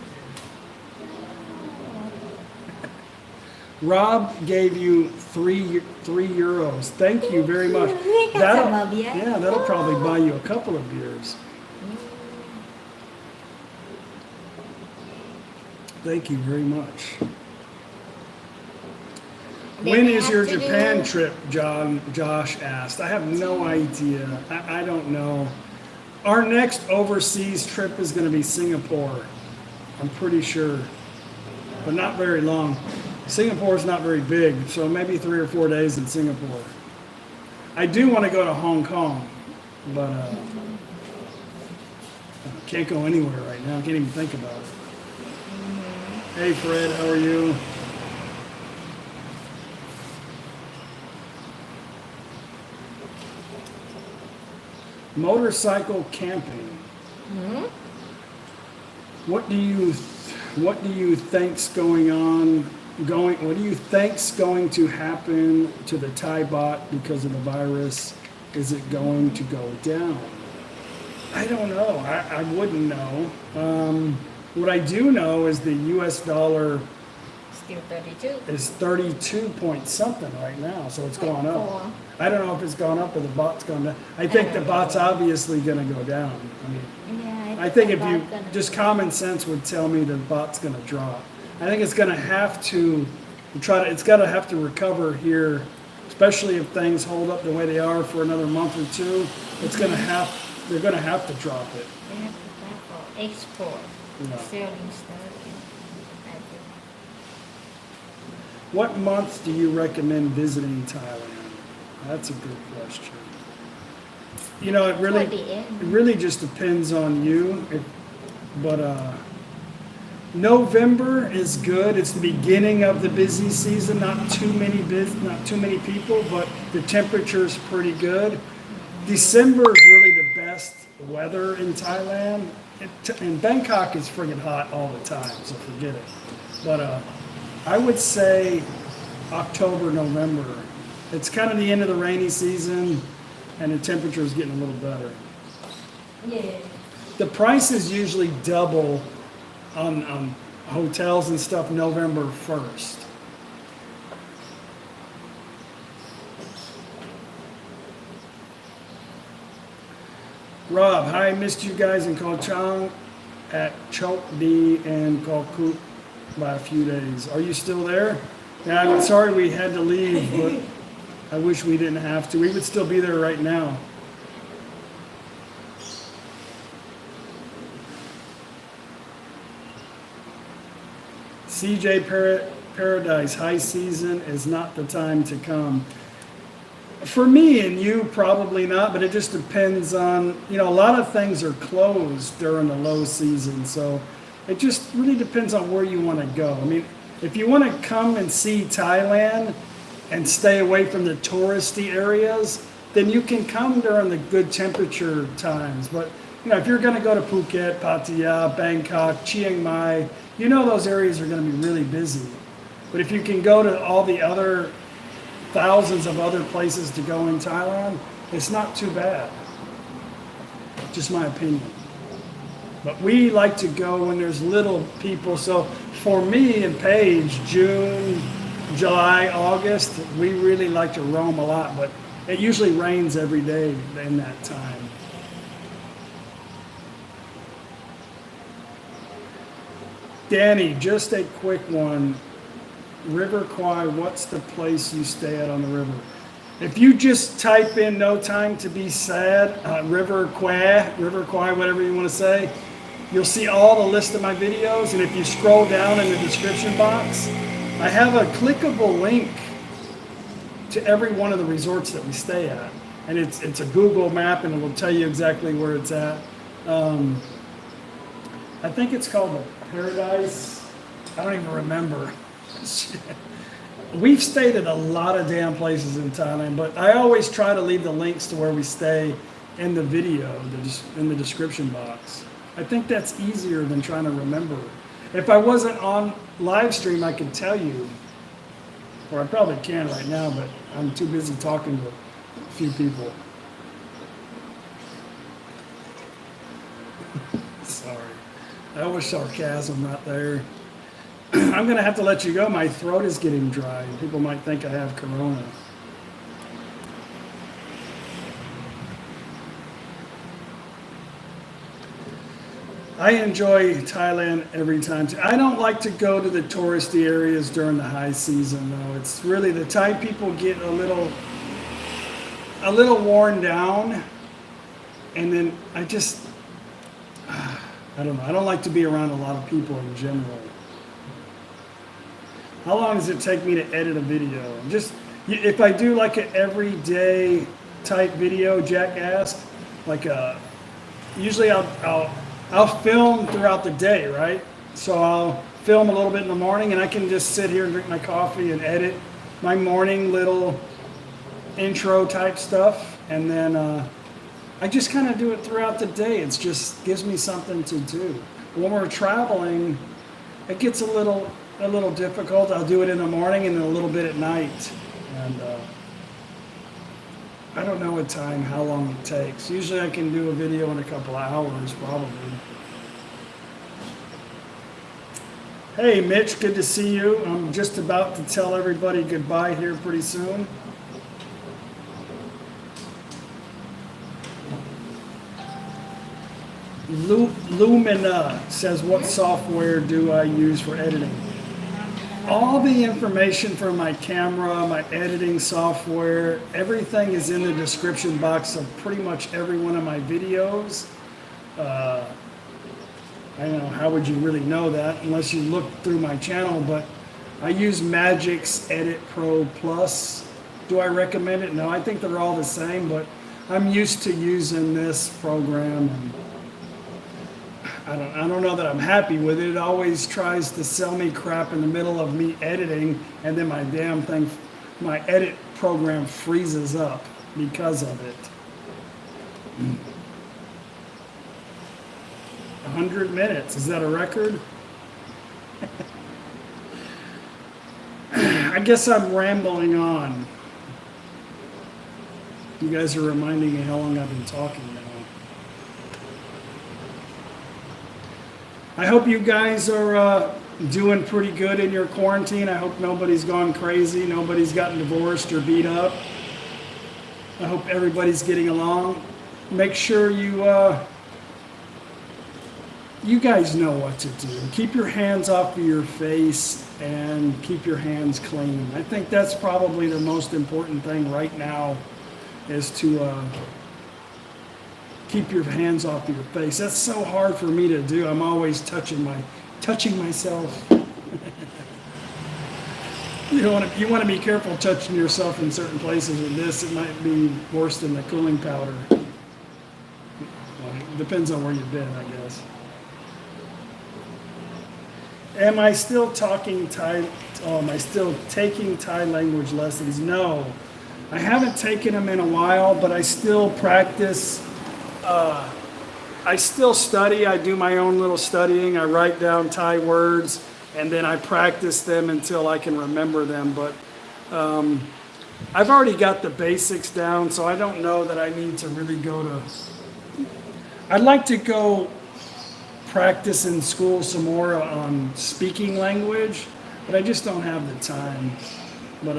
Rob gave you 3 euros. Thank you very much. That'll probably buy you a couple of beers. Thank you very much. When is your Japan trip, Josh asked. I have no idea. I don't know. Our next overseas trip is going to be Singapore. I'm pretty sure. But not very long. Singapore is not very big, so maybe 3 or 4 days in Singapore. I do want to go to Hong Kong, but I can't go anywhere right now. I can't even think about it. Hey Fred, how are you? Motorcycle camping. Mm-hmm. What do you think's going on? What do you think's going to happen to the Thai baht because of the virus? Is it going to go down? I don't know. I wouldn't know. What I do know is the U.S. dollar
still 32.
It's 32 point something right now, so it's gone up.
Four.
I don't know if it's gone up or the bot's gone down. I think the bot's obviously going to go down. I mean,
Yeah,
I think if
the
you,
bot's gonna
just
be-
common sense would tell me the bot's going to drop. I think it's going to have to it's got to have to recover here, especially if things hold up the way they are for another month or two. It's going to they're going to have to drop it.
They have to buy for export,
Yeah.
selling stuff. I think.
What month do you recommend visiting Thailand? That's a good question. You know, it really,
Toward the end.
it really just depends on you. But November is good. It's the beginning of the busy season. Not too many people, but the temperature's pretty good. December is really the best weather in Thailand. And Bangkok is friggin' hot all the time, so forget it. But I would say October, November. It's kind of the end of the rainy season, and the temperature is getting a little better.
Yeah.
The prices usually double on hotels and stuff November 1st. Rob, hi, missed you guys in Koh Chang at Chok Di and Koh Kut by a few days. Are you still there? Yeah, I'm sorry we had to leave, but I wish we didn't have to. We would still be there right now. CJ Paradise, high season is not the time to come. For me and you, probably not, but it just depends on, a lot of things are closed during the low season, so it just really depends on where you want to go. I mean, if you want to come and see Thailand and stay away from the touristy areas, then you can come during the good temperature times. But, if you're going to go to Phuket, Pattaya, Bangkok, Chiang Mai, those areas are going to be really busy. But if you can go to all the other thousands of other places to go in Thailand, it's not too bad. Just my opinion. But we like to go when there's little people. So for me and Paige, June, July, August, we really like to roam a lot, but it usually rains every day in that time. Danny, just a quick one. River Kwai, what's the place you stay at on the river? If you just type in No Time to Be Sad, River Kwai, whatever you want to say, you'll see all the list of my videos. And if you scroll down in the description box, I have a clickable link to every one of the resorts that we stay at. And it's a Google map, and it will tell you exactly where it's at. I think it's called the Paradise. I don't even remember. We've stayed at a lot of damn places in Thailand, but I always try to leave the links to where we stay in the video, in the description box. I think that's easier than trying to remember. If I wasn't on live stream, I could tell you, or I probably can right now, but I'm too busy talking to a few people. Sorry. That was sarcasm right there. I'm going to have to let you go. My throat is getting dry. People might think I have corona. I enjoy Thailand every time. I don't like to go to the touristy areas during the high season, though. It's really the Thai people get a little worn down, and then I don't know. I don't like to be around a lot of people in general. How long does it take me to edit a video? Just if I do like an everyday type video, Jack asked, usually I'll film throughout the day, right? So I'll film a little bit in the morning, and I can just sit here and drink my coffee and edit my morning little intro type stuff, and then I just kind of do it throughout the day. It just gives me something to do. When we're traveling, it gets a little difficult. I'll do it in the morning and then a little bit at night. And I don't know how long it takes. Usually I can do a video in a couple of hours, probably. Hey, Mitch, good to see you. I'm just about to tell everybody goodbye here pretty soon. Lumina says, what software do I use for editing? All the information for my camera, my editing software, everything is in the description box of pretty much every one of my videos. I don't know, how would you really know that unless you look through my channel, but I use Magix Edit Pro Plus. Do I recommend it? No, I think they're all the same, but I'm used to using this program. And I don't know that I'm happy with it. It always tries to sell me crap in the middle of me editing, and then my damn thing, my edit program freezes up because of it. 100 minutes, is that a record? I guess I'm rambling on. You guys are reminding me how long I've been talking now. I hope you guys are doing pretty good in your quarantine. I hope nobody's gone crazy, nobody's gotten divorced or beat up. I hope everybody's getting along. Make sure you guys know what to do. Keep your hands off of your face and keep your hands clean. I think that's probably the most important thing right now, is to keep your hands off of your face. That's so hard for me to do. I'm always touching myself. You want to be careful touching yourself in certain places with this. It might be worse than the cooling powder. Well, it depends on where you've been, I guess. Am I still talking Thai? Oh, am I still taking Thai language lessons? No, I haven't taken them in a while, but I still practice. I still study. I do my own little studying. I write down Thai words, and then I practice them until I can remember them. But I've already got the basics down, so I don't know that I need to really go to... I'd like to go practice in school some more on speaking language, but I just don't have the time. But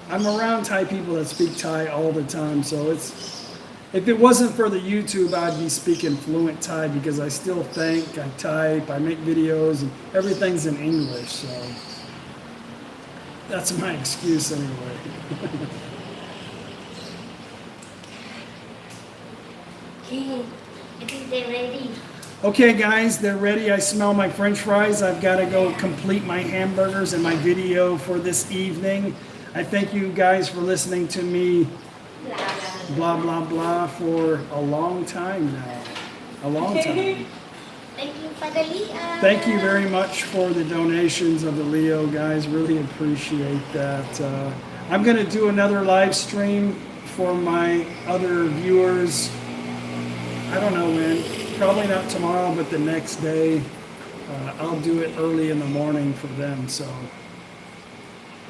I'm around Thai people that speak Thai all the time, so if it wasn't for the YouTube, I'd be speaking fluent Thai, because I still think, I type, I make videos, and everything's in English, so that's my excuse anyway.
Okay, I think they're ready.
Okay guys, they're ready. I smell my French fries. I've got to go complete my hamburgers and my video for this evening. I thank you guys for listening to me blah blah blah for a long time now. A long time.
Thank you for the Leo.
Thank you very much for the donations of the Leo, guys. Really appreciate that. I'm going to do another live stream for my other viewers. I don't know when. Probably not tomorrow, but the next day. I'll do it early in the morning for them. So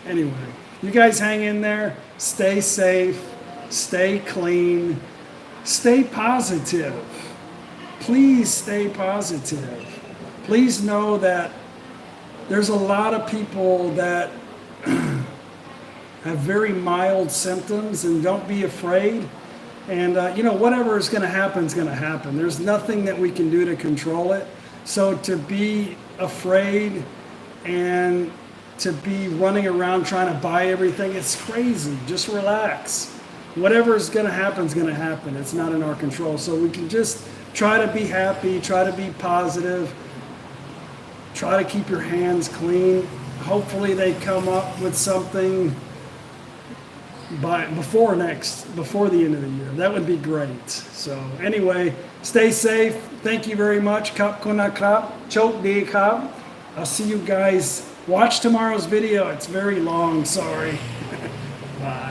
anyway, you guys hang in there. Stay safe. Stay clean. Stay positive. Please stay positive. Please know that there's a lot of people that have very mild symptoms, and don't be afraid. And, whatever is going to happen is going to happen. There's nothing that we can do to control it. So to be afraid and to be running around trying to buy everything, it's crazy. Just relax. Whatever is going to happen is going to happen. It's not in our control. So we can just try to be happy, try to be positive, try to keep your hands clean. Hopefully they come up with something before the end of the year. That would be great. So anyway, stay safe. Thank you very much. Kap kuna kap, chok di kap. I'll see you guys. Watch tomorrow's video. It's very long. Sorry. Bye.